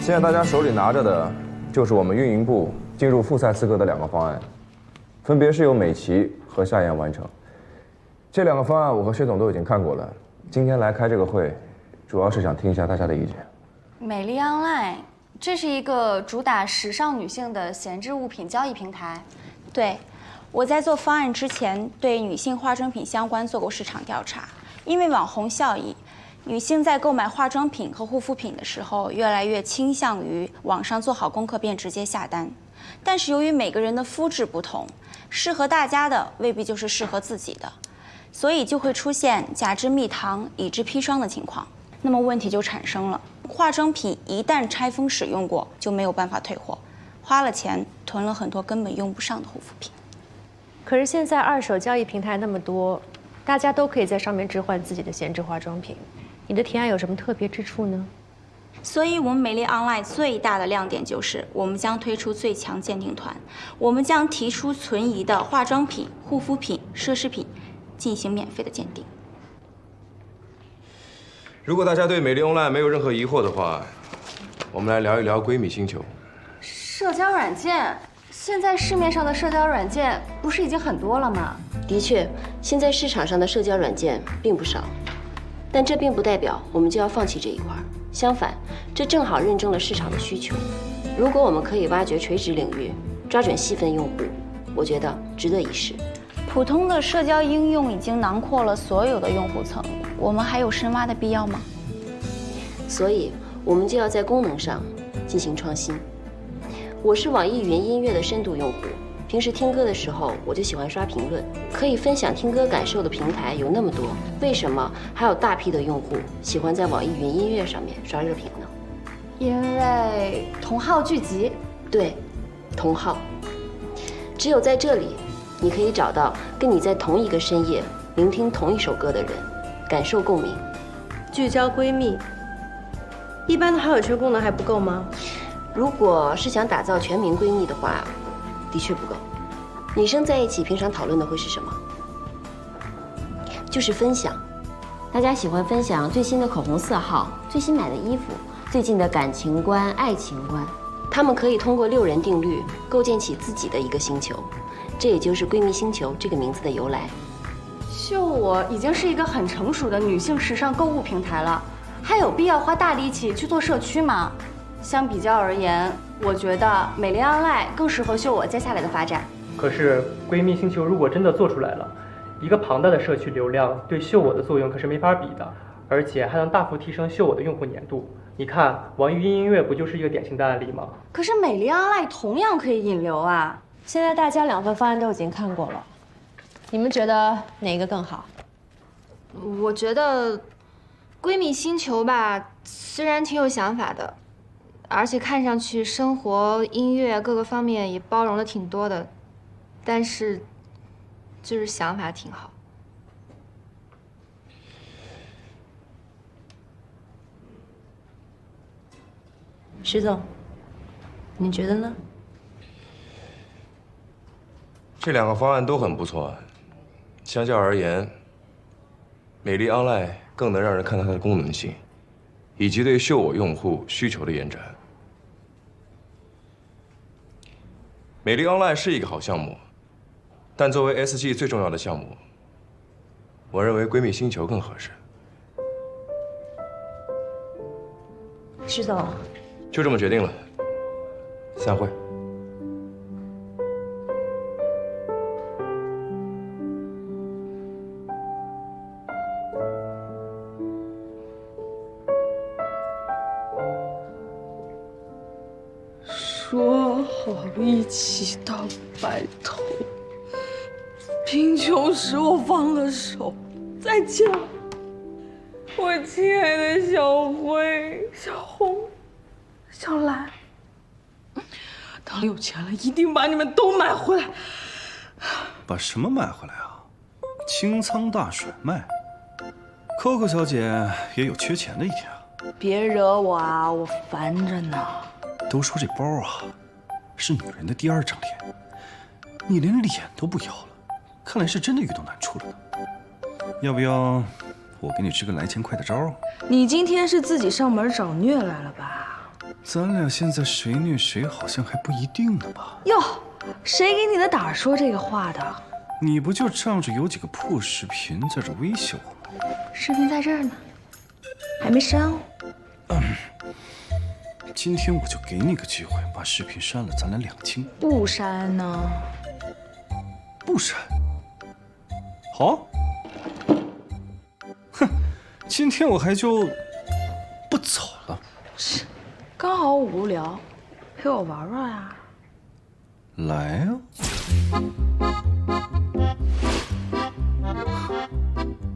现在大家手里拿着的，就是我们运营部进入复赛资格的2个方案，分别是由美琪和夏言完成。这2个方案我和薛总都已经看过了，今天来开这个会，主要是想听一下大家的意见。美丽 online 这是一个主打时尚女性的闲置物品交易平台。对，我在做方案之前，对女性化妆品相关做过市场调查。因为网红效益，女性在购买化妆品和护肤品的时候，越来越倾向于网上做好功课便直接下单。但是由于每个人的肤质不同，适合大家的未必就是适合自己的，所以就会出现假制蜜糖、以制砒霜的情况。那么问题就产生了，化妆品一旦拆封使用过，就没有办法退货，花了钱囤了很多根本用不上的护肤品。可是现在二手交易平台那么多，大家都可以在上面置换自己的闲置化妆品，你的提案有什么特别之处呢？所以，我们美丽 online 最大的亮点就是，我们将推出最强鉴定团，我们将提出存疑的化妆品、护肤品、奢侈品，进行免费的鉴定。如果大家对美丽 online 没有任何疑惑的话，我们来聊一聊闺蜜星球。社交软件，现在市面上的社交软件不是已经很多了吗？的确，现在市场上的社交软件并不少，但这并不代表我们就要放弃这一块。相反，这正好认证了市场的需求。如果我们可以挖掘垂直领域，抓准细分用户，我觉得值得一试。普通的社交应用已经囊括了所有的用户层，我们还有深挖的必要吗？所以，我们就要在功能上进行创新。我是网易云音乐的深度用户，平时听歌的时候我就喜欢刷评论，可以分享听歌感受的平台有那么多，为什么还有大批的用户喜欢在网易云音乐上面刷热评呢？因为同好聚集。对，同好。只有在这里，你可以找到跟你在同一个深夜聆听同一首歌的人，感受共鸣。聚焦闺蜜，一般的好友圈功能还不够吗？如果是想打造全民闺蜜的话，的确不够。女生在一起平常讨论的会是什么？就是分享。大家喜欢分享最新的口红色号、最新买的衣服、最近的感情观、爱情观。她们可以通过6人定律构建起自己的一个星球，这也就是闺蜜星球这个名字的由来。秀我已经是一个很成熟的女性时尚购物平台了，还有必要花大力气去做社区吗？相比较而言，我觉得美丽 online 更适合秀我接下来的发展。可是闺蜜星球如果真的做出来了，一个庞大的社区流量对秀我的作用可是没法比的，而且还能大幅提升秀我的用户粘度。你看网易云音乐不就是一个典型的案例吗？可是美丽 online 同样可以引流啊！现在大家2份方案都已经看过了，你们觉得哪个更好？我觉得闺蜜星球吧，虽然挺有想法的，而且看上去生活、音乐各个方面也包容的挺多的，但是就是想法挺好。徐总，你觉得呢？这2个方案都很不错，相较而言，美丽 online 更能让人看到它的功能性，以及对秀我用户需求的延展。美丽 online 是一个好项目，但作为 SG 最重要的项目，我认为闺蜜星球更合适。徐总，就这么决定了，散会。说好一起到白头，贫穷使我放了手。再见，我亲爱的小灰、小红、小蓝。等有钱了，一定把你们都买回来。把什么买回来啊？清仓大甩卖。Coco 小姐也有缺钱的一天啊。别惹我啊，我烦着呢。都说这包啊，是女人的第2张脸，你连脸都不要了，看来是真的遇到难处了呢。要不要我给你支个来钱快的招？你今天是自己上门找虐来了吧？咱俩现在谁虐谁好像还不一定呢吧？哟，谁给你的胆说这个话的？你不就仗着有几个破视频在这威胁我吗？视频在这儿呢，还没删哦。今天我就给你个机会，把视频删了，咱俩两清。不删呢？不删。好。哼，今天我还就不走了。刚好我无聊，陪我玩玩呀。来呀。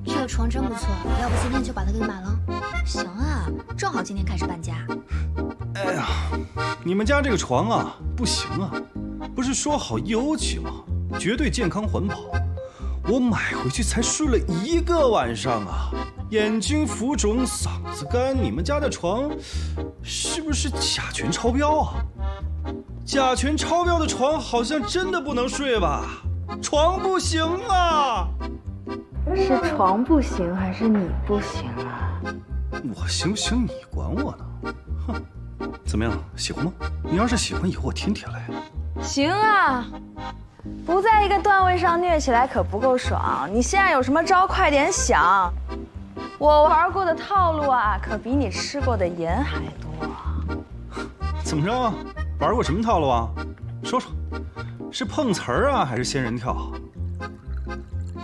这个床真不错，要不今天就把它给买了？行啊，正好今天开始搬家。哎呀，你们家这个床啊，不行啊，不是说好1.5起吗？绝对健康环保。我买回去才睡了1个晚上啊，眼睛浮肿，嗓子干。你们家的床是不是甲醛超标啊？甲醛超标的床好像真的不能睡吧？床不行啊！是床不行还是你不行啊？我行不行你管我呢？哼，怎么样，喜欢吗？你要是喜欢，以后我天天来。行啊，不在一个段位上虐起来可不够爽。你现在有什么招，快点想。我玩过的套路啊，可比你吃过的盐还多。怎么着？玩过什么套路啊？说说，是碰瓷儿啊，还是仙人跳？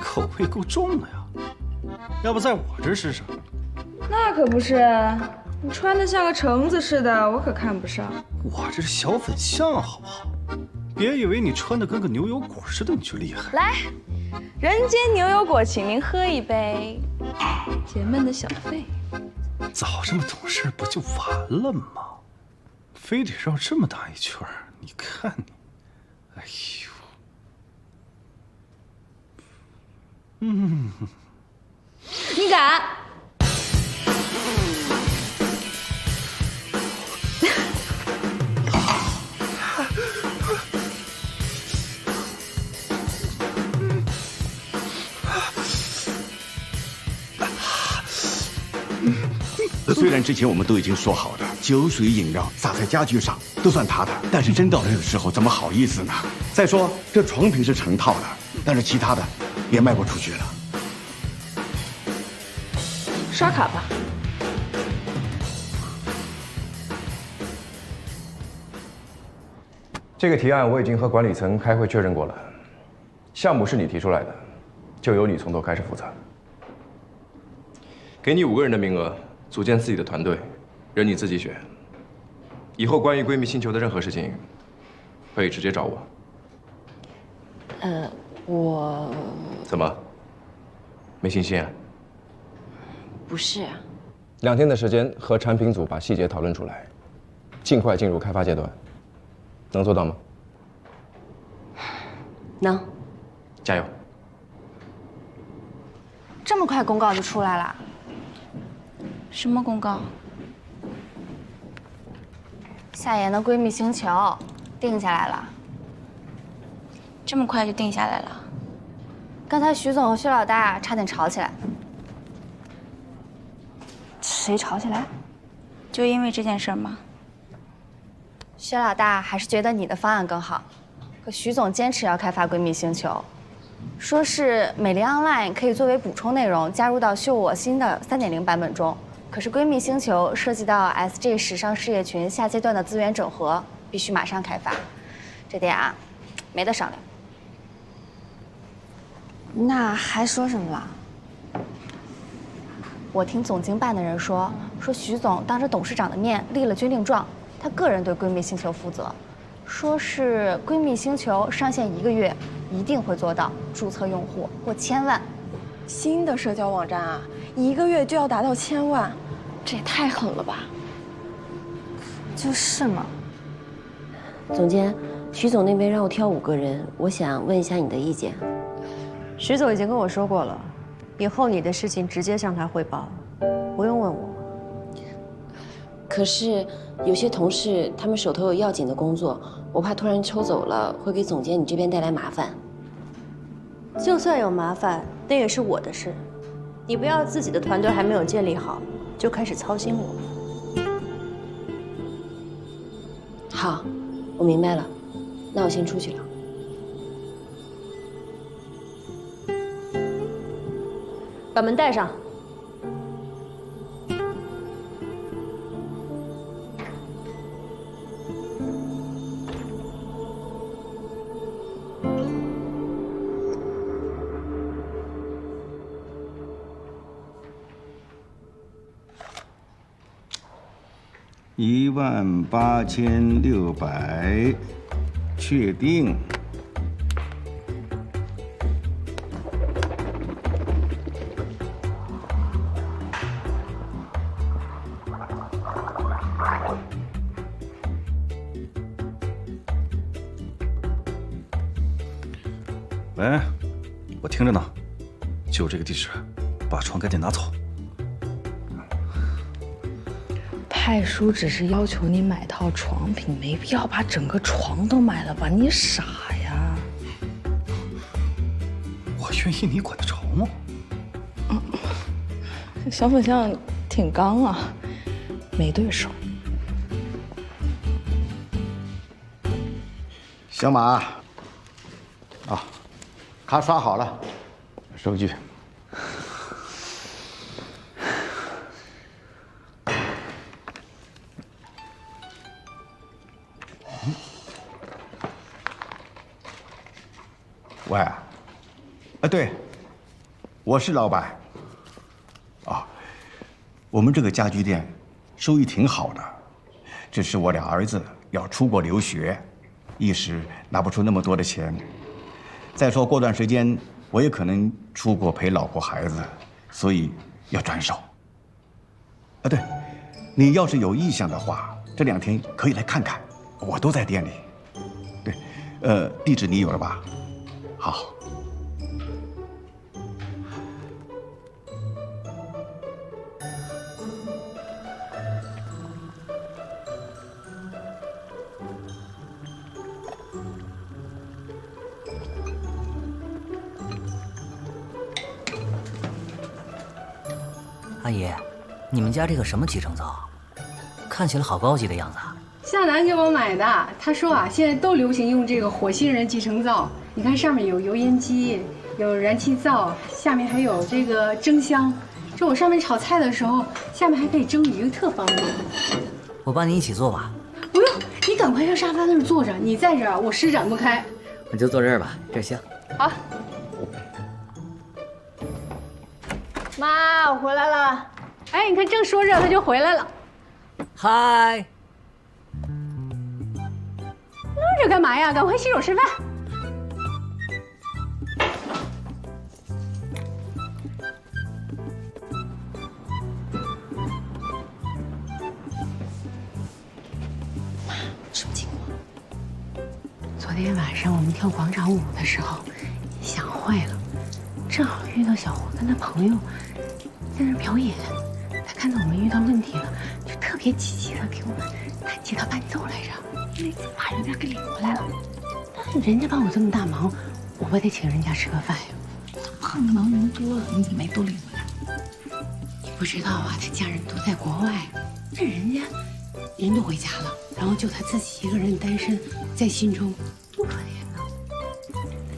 口味够重的呀，要不在我这儿试试？那可不是，你穿的像个橙子似的，我可看不上。我这是小粉象，好不好？别以为你穿的跟个牛油果似的你就厉害。来，人间牛油果，请您喝一杯，解闷的小费。早这么懂事不就完了吗？非得绕这么大一圈儿，你看你，哎呦，你敢？虽然之前我们都已经说好的，酒水饮料洒在家具上都算他的，但是真到这个时候，怎么好意思呢？再说这床品是成套的，但是其他的也卖不出去了。刷卡吧。这个提案我已经和管理层开会确认过了，项目是你提出来的，就由你从头开始负责。给你5个人的名额，组建自己的团队，任你自己选。以后关于闺蜜星球的任何事情，可以直接找我。我怎么？没信心啊？不是。2天的时间和产品组把细节讨论出来，尽快进入开发阶段，能做到吗？能。加油！这么快公告就出来了？什么公告？夏言的闺蜜星球定下来了。这么快就定下来了？刚才徐总和薛老大差点吵起来。谁吵起来？就因为这件事吗？薛老大还是觉得你的方案更好，可徐总坚持要开发闺蜜星球，说是美丽 Online 可以作为补充内容加入到秀我新的3.0版本中。可是闺蜜星球涉及到 SG 时尚事业群下阶段的资源整合，必须马上开发，这点啊，没得商量。那还说什么了？我听总经办的人说徐总当着董事长的面立了军令状，他个人对闺蜜星球负责，说是闺蜜星球上线1个月，一定会做到注册用户过1000万。新的社交网站啊，1个月就要达到1000万，这也太狠了吧！就是嘛。总监，徐总那边让我挑5个人，我想问一下你的意见。徐总已经跟我说过了，以后你的事情直接向他汇报，不用问我。可是有些同事他们手头有要紧的工作，我怕突然抽走了会给总监你这边带来麻烦。就算有麻烦，那也是我的事，你不要自己的团队还没有建立好就开始操心我。好，我明白了，那我先出去了。把门带上。18600，确定。喂，我听着呢，就这个地址，把床赶紧拿走。派叔只是要求你买套床品，没必要把整个床都买了吧？你傻呀！我愿意你管得着吗？小粉象挺刚啊，没对手。小马，卡刷好了，收据。喂，对，我是老板。我们这个家具店收益挺好的，只是我俩儿子要出国留学，一时拿不出那么多的钱。再说过段时间我也可能出国陪老婆孩子，所以要转手。对，你要是有意向的话，这2天可以来看看，我都在店里。对，地址你有了吧？好。阿姨，你们家这个什么集成灶，看起来好高级的样子啊！夏楠给我买的，他说啊，现在都流行用这个火星人集成灶。你看上面有油烟机，有燃气灶，下面还有这个蒸箱。这我上面炒菜的时候，下面还可以蒸鱼，特方便。我帮你一起做吧。不用，你赶快上沙发那儿坐着，你在这儿我施展不开。我就坐这儿吧，这儿香。好。妈，我回来了。哎，你看正说着，他就回来了。嗨。愣着干嘛呀？赶快洗手吃饭。妈，什么情况？昨天晚上我们跳广场舞的时候，想坏了，正好遇到小胡跟他朋友在那表演。他看到我们遇到问题了，就特别积极的给我们弹吉他伴奏来着。那次把人家给领回来了，但人家帮我这么大忙，我不得请人家吃个饭呀？帮的忙人多了，你没都领回来？你不知道啊，他家人都在国外，这人家人都回家了，然后就他自己一个人单身，在心中多可怜呢。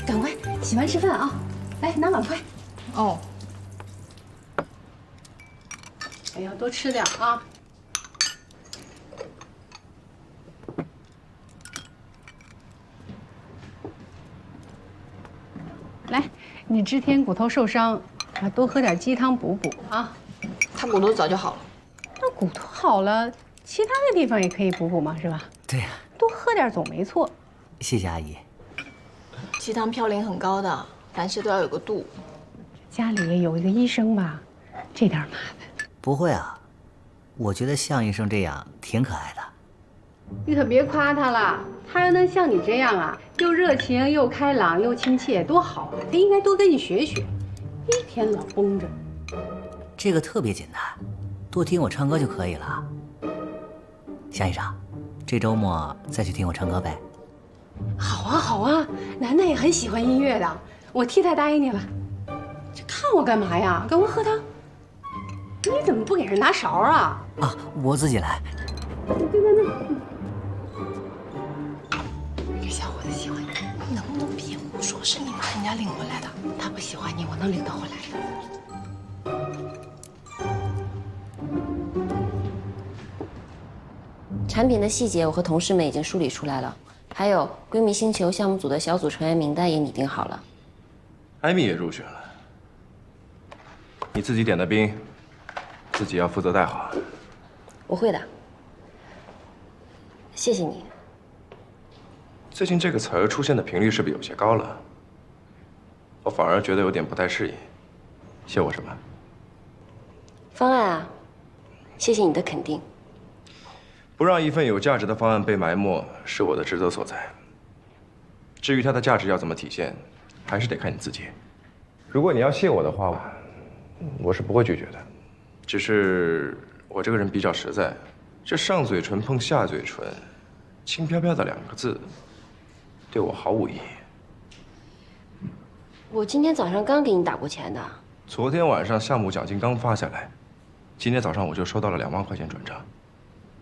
赶快洗完吃饭啊！来拿碗筷。哦。哎呀，多吃点啊！来，你之前骨头受伤，多喝点鸡汤补补啊。他骨头早就好了。那骨头好了，其他的地方也可以补补嘛，是吧？对呀。多喝点总没错。谢谢阿姨。鸡汤嘌呤很高的，凡事都要有个度。家里有一个医生吧，这点麻烦。不会啊，我觉得向医生这样挺可爱的。你可别夸他了，他要能像你这样啊，又热情又开朗又亲切，多好啊！他应该多跟你学学，一天老绷着。这个特别简单，多听我唱歌就可以了。向医生，这周末再去听我唱歌呗。好啊好啊，楠楠也很喜欢音乐的，我替他答应你了。这看我干嘛呀？赶快喝汤。你怎么不给人拿勺啊？啊，我自己来。就在那。这小伙子喜欢你，你能不能别胡说？是你把人家领回来的，他不喜欢你，我能领他回来的。产品的细节我和同事们已经梳理出来了，还有闺蜜星球项目组的小组成员名单也拟定好了。艾米也入选了，你自己点的兵，自己要负责带好。我会的。谢谢你。最近这个词儿出现的频率是不是有些高了？我反而觉得有点不太适应。谢我什么？方案啊，谢谢你的肯定。不让一份有价值的方案被埋没，是我的职责所在。至于它的价值要怎么体现，还是得看你自己。如果你要谢我的话，我是不会拒绝的。只是我这个人比较实在，这上嘴唇碰下嘴唇，轻飘飘的2个字，对我毫无意义。我今天早上刚给你打过钱的。昨天晚上项目奖金刚发下来，今天早上我就收到了2万块钱转账。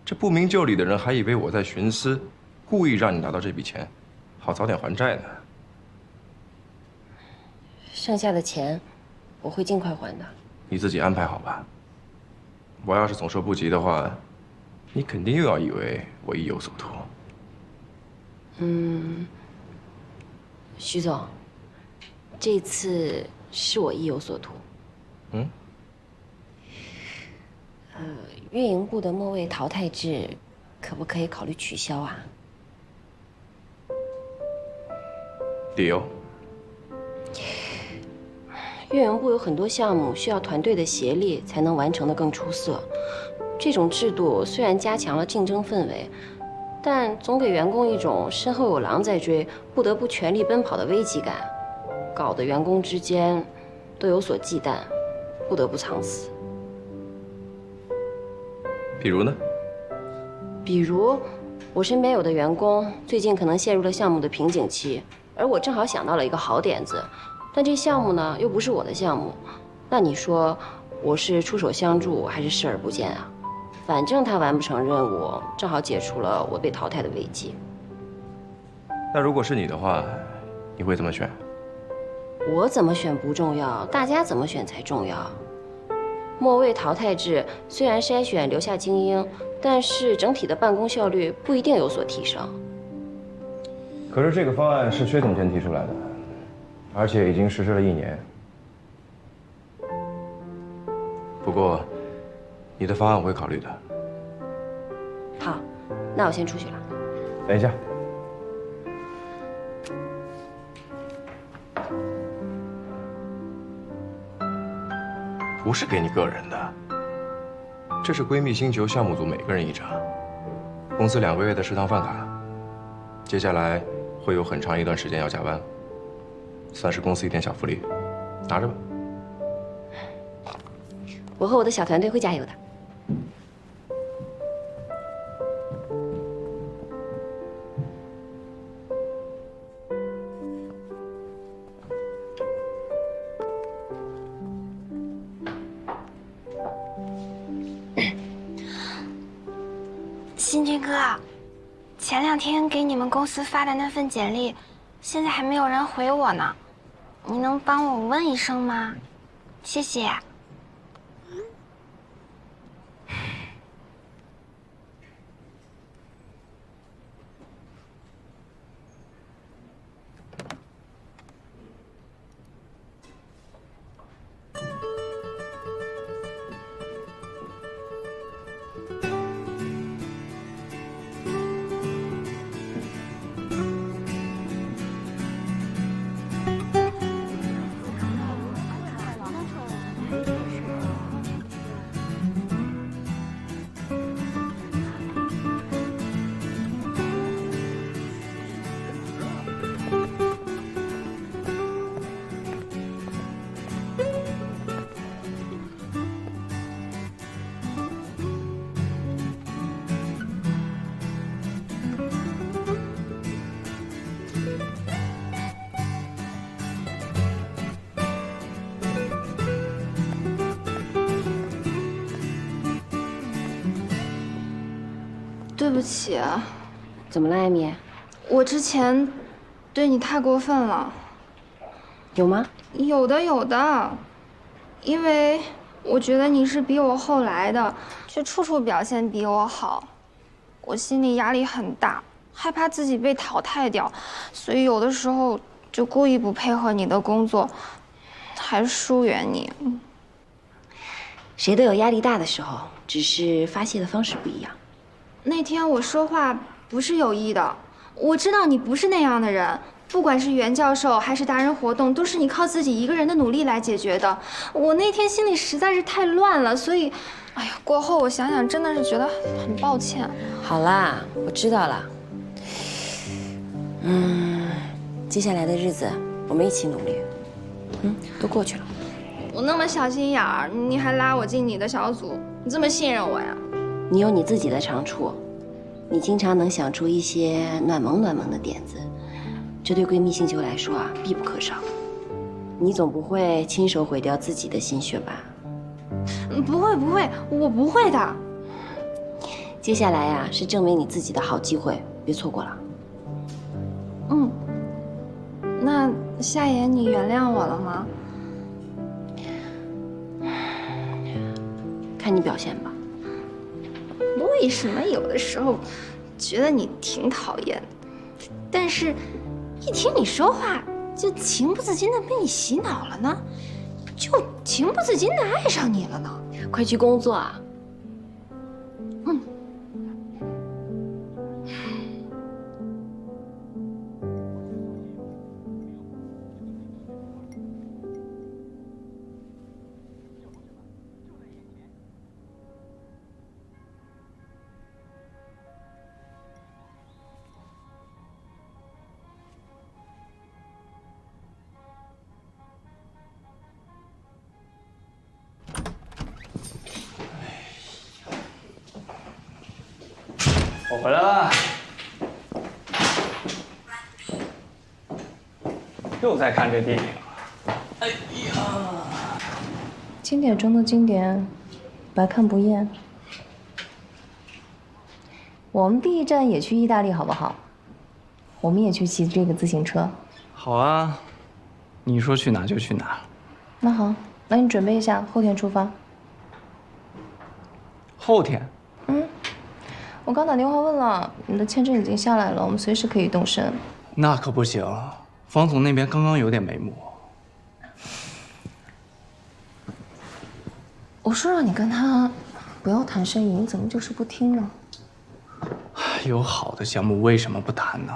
这不明就里的人还以为我在徇私，故意让你拿到这笔钱，好早点还债呢。剩下的钱，我会尽快还的。你自己安排好吧。我要是总说不急的话，你肯定又要以为我意有所图。徐总，这次是我意有所图。运营部的末位淘汰制，可不可以考虑取消啊？理由？运营部有很多项目需要团队的协力才能完成得更出色。这种制度虽然加强了竞争氛围，但总给员工一种身后有狼在追，不得不全力奔跑的危机感，搞得员工之间都有所忌惮，不得不藏死。比如呢？比如，我身边有的员工最近可能陷入了项目的瓶颈期，而我正好想到了一个好点子，但这项目呢又不是我的项目，那你说我是出手相助还是视而不见啊？反正他完不成任务，正好解除了我被淘汰的危机。那如果是你的话，你会怎么选？我怎么选不重要，大家怎么选才重要。末位淘汰制虽然筛选留下精英，但是整体的办公效率不一定有所提升。可是这个方案是薛总监提出来的，而且已经实施了1年。不过，你的方案我会考虑的。好，那我先出去了。等一下。不是给你个人的，这是闺蜜星球项目组每个人1张，公司2个月的食堂饭卡，接下来会有很长一段时间要加班，算是公司一点小福利，拿着吧。我和我的小团队会加油的。新军哥，前2天给你们公司发的那份简历，现在还没有人回我呢，你能帮我问一声吗？谢谢。对不起，怎么了，艾米？我之前对你太过分了。有吗？有的，因为我觉得你是比我后来的，却处处表现比我好，我心里压力很大，害怕自己被淘汰掉，所以有的时候就故意不配合你的工作，还疏远你。谁都有压力大的时候，只是发泄的方式不一样。那天我说话不是有意的。我知道你不是那样的人，不管是袁教授还是达人活动，都是你靠自己一个人的努力来解决的。我那天心里实在是太乱了，所以，哎呀，过后我想想，真的是觉得很抱歉。好啦，我知道了。接下来的日子我们一起努力。都过去了。我那么小心眼儿，你还拉我进你的小组，你这么信任我呀？你有你自己的长处，你经常能想出一些暖萌的点子，这对闺蜜星球来说啊必不可少。你总不会亲手毁掉自己的心血吧？不会，我不会的。接下来呀，是证明你自己的好机会，别错过了。那夏言，你原谅我了吗？看你表现吧。为什么有的时候觉得你挺讨厌的，但是一听你说话就情不自禁的被你洗脑了呢？就情不自禁的爱上你了呢？快去工作啊！我回来了，又在看这电影。哎呀，经典中的经典，百看不厌。我们第一站也去意大利好不好？我们也去骑这个自行车。好啊，你说去哪就去哪。那好，那你准备一下，后天出发。后天？我刚打电话问了，你的签证已经下来了，我们随时可以动身。那可不行，方总那边刚刚有点眉目。我说让你跟他不要谈生意，你怎么就是不听呢？有好的项目为什么不谈呢？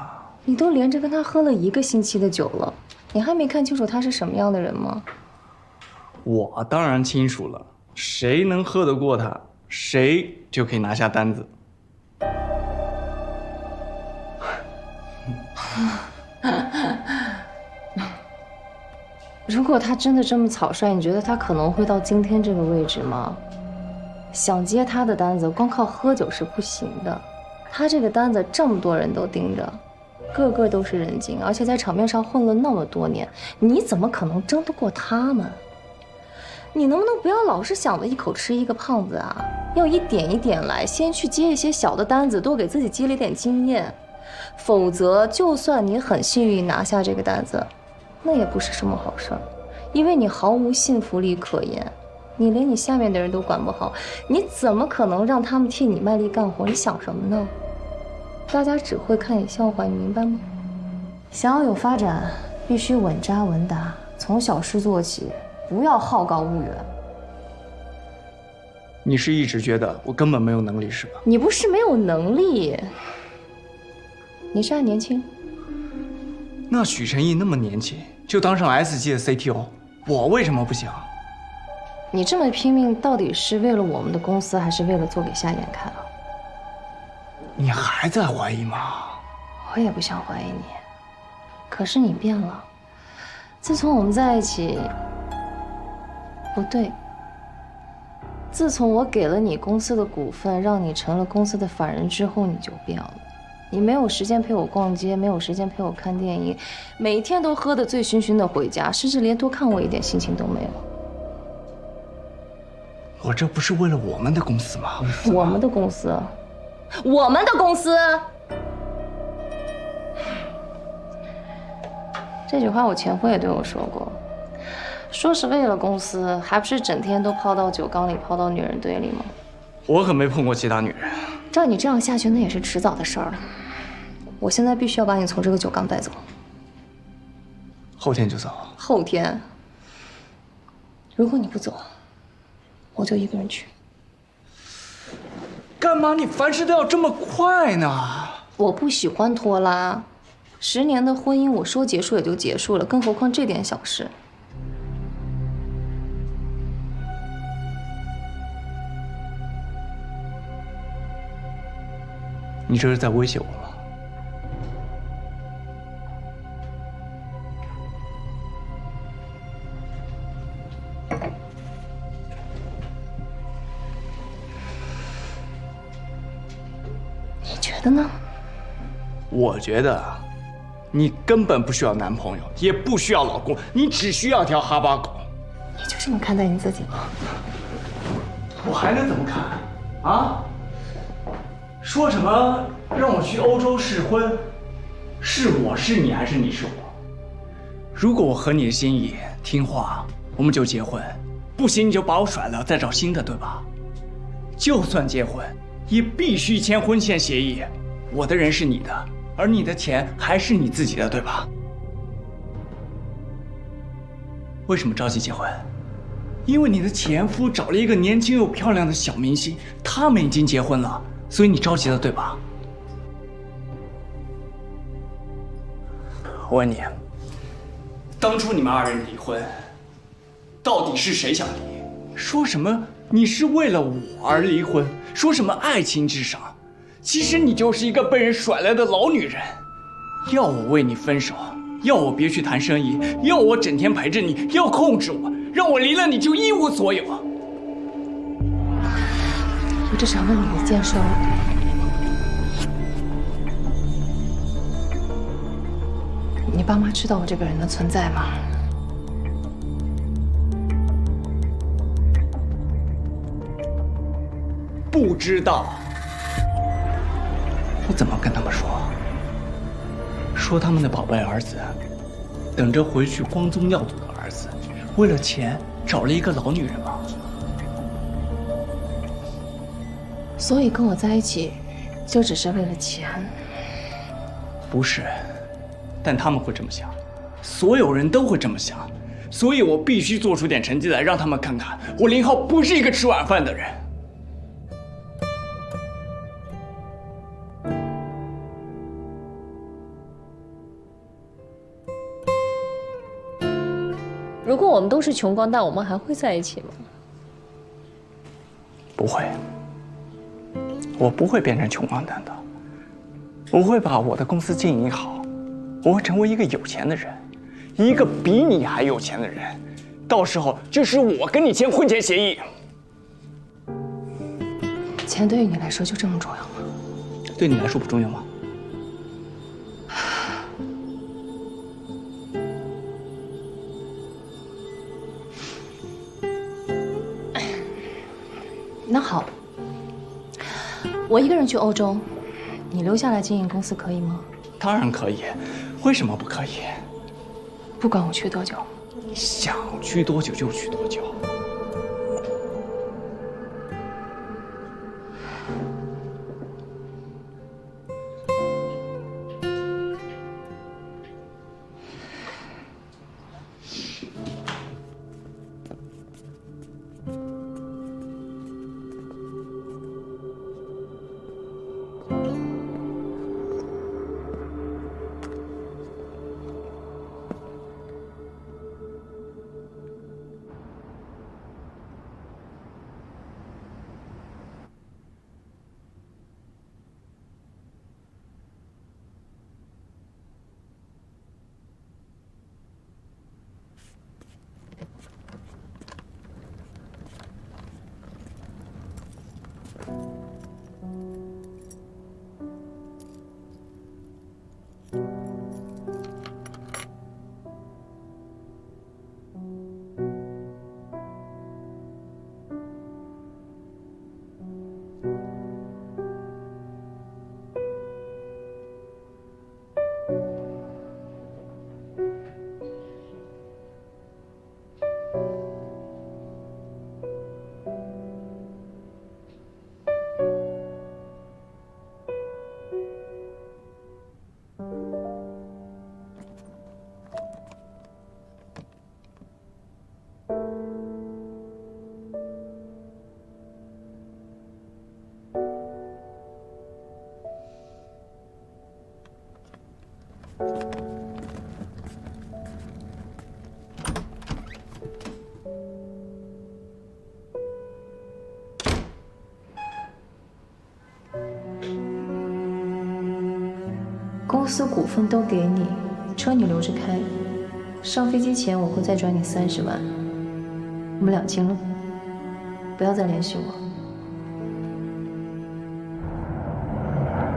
你都连着跟他喝了1个星期的酒了，你还没看清楚他是什么样的人吗？我当然清楚了，谁能喝得过他，谁就可以拿下单子。如果他真的这么草率，你觉得他可能会到今天这个位置吗？想接他的单子，光靠喝酒是不行的。他这个单子这么多人都盯着，个个都是人精，而且在场面上混了那么多年，你怎么可能争得过他们？你能不能不要老是想着一口吃一个胖子啊？要一点一点来，先去接一些小的单子，多给自己积累点经验。否则，就算你很幸运拿下这个单子，那也不是什么好事儿，因为你毫无信服力可言，你连你下面的人都管不好，你怎么可能让他们替你卖力干活？你想什么呢？大家只会看你笑话，你明白吗？想要有发展，必须稳扎稳打，从小事做起，不要好高骛远。你是一直觉得我根本没有能力是吧？你不是没有能力，你是还年轻。那许晨毅那么年轻就当上 S 级的 CTO， 我为什么不行？你这么拼命，到底是为了我们的公司，还是为了做给夏言看啊？你还在怀疑吗？我也不想怀疑你，可是你变了。自从我们在一起，不对，自从我给了你公司的股份，让你成了公司的法人之后，你就变了。你没有时间陪我逛街，没有时间陪我看电影，每天都喝得醉醺醺的回家，甚至连多看我一点心情都没有。我这不是为了我们的公司吗？我们的公司，我们的公司。这句话我前夫也对我说过，说是为了公司，还不是整天都泡到酒缸里，泡到女人堆里吗？我可没碰过其他女人。照你这样下去，那也是迟早的事儿了。我现在必须要把你从这个酒缸带走。后天就走？后天。如果你不走，我就一个人去。干嘛你凡事都要这么快呢？我不喜欢拖拉，10年的婚姻，我说结束也就结束了，更何况这点小事。你这是在威胁我吗？你觉得呢？我觉得，你根本不需要男朋友，也不需要老公，你只需要条哈巴狗。你就这么看待你自己吗？我还能怎么看？啊？说什么让我去欧洲试婚？是我是你，还是你是我？如果我合你的心意，听话，我们就结婚；不行，你就把我甩了，再找新的，对吧？就算结婚，也必须签婚前协议。我的人是你的，而你的钱还是你自己的，对吧？为什么着急结婚？因为你的前夫找了一个年轻又漂亮的小明星，他们已经结婚了。所以你着急了，对吧？我问你，当初你们2人离婚，到底是谁想离？说什么你是为了我而离婚，说什么爱情至上，其实你就是一个被人甩来的老女人。要我为你分手，要我别去谈生意，要我整天陪着你，要控制我，让我离了你就一无所有。我只想问你一件事儿，你爸妈知道我这个人的存在吗？不知道。我怎么跟他们说？说他们的宝贝儿子，等着回去光宗耀祖的儿子，为了钱找了一个老女人吗？所以跟我在一起，就只是为了钱？不是，但他们会这么想，所有人都会这么想，所以我必须做出点成绩来，让他们看看我林浩不是一个吃晚饭的人。如果我们都是穷光蛋，我们还会在一起吗？不会。我不会变成穷光蛋的，我会把我的公司经营好，我会成为一个有钱的人，一个比你还有钱的人，到时候就是我跟你签婚前协议。钱对于你来说就这么重要吗？对你来说不重要吗？那好。我一个人去欧洲，你留下来经营公司可以吗？当然可以，为什么不可以？不管我去多久，想去多久就去多久。公司股份都给你，车你留着开，上飞机前我会再转你30万，我们两清了，不要再联系我。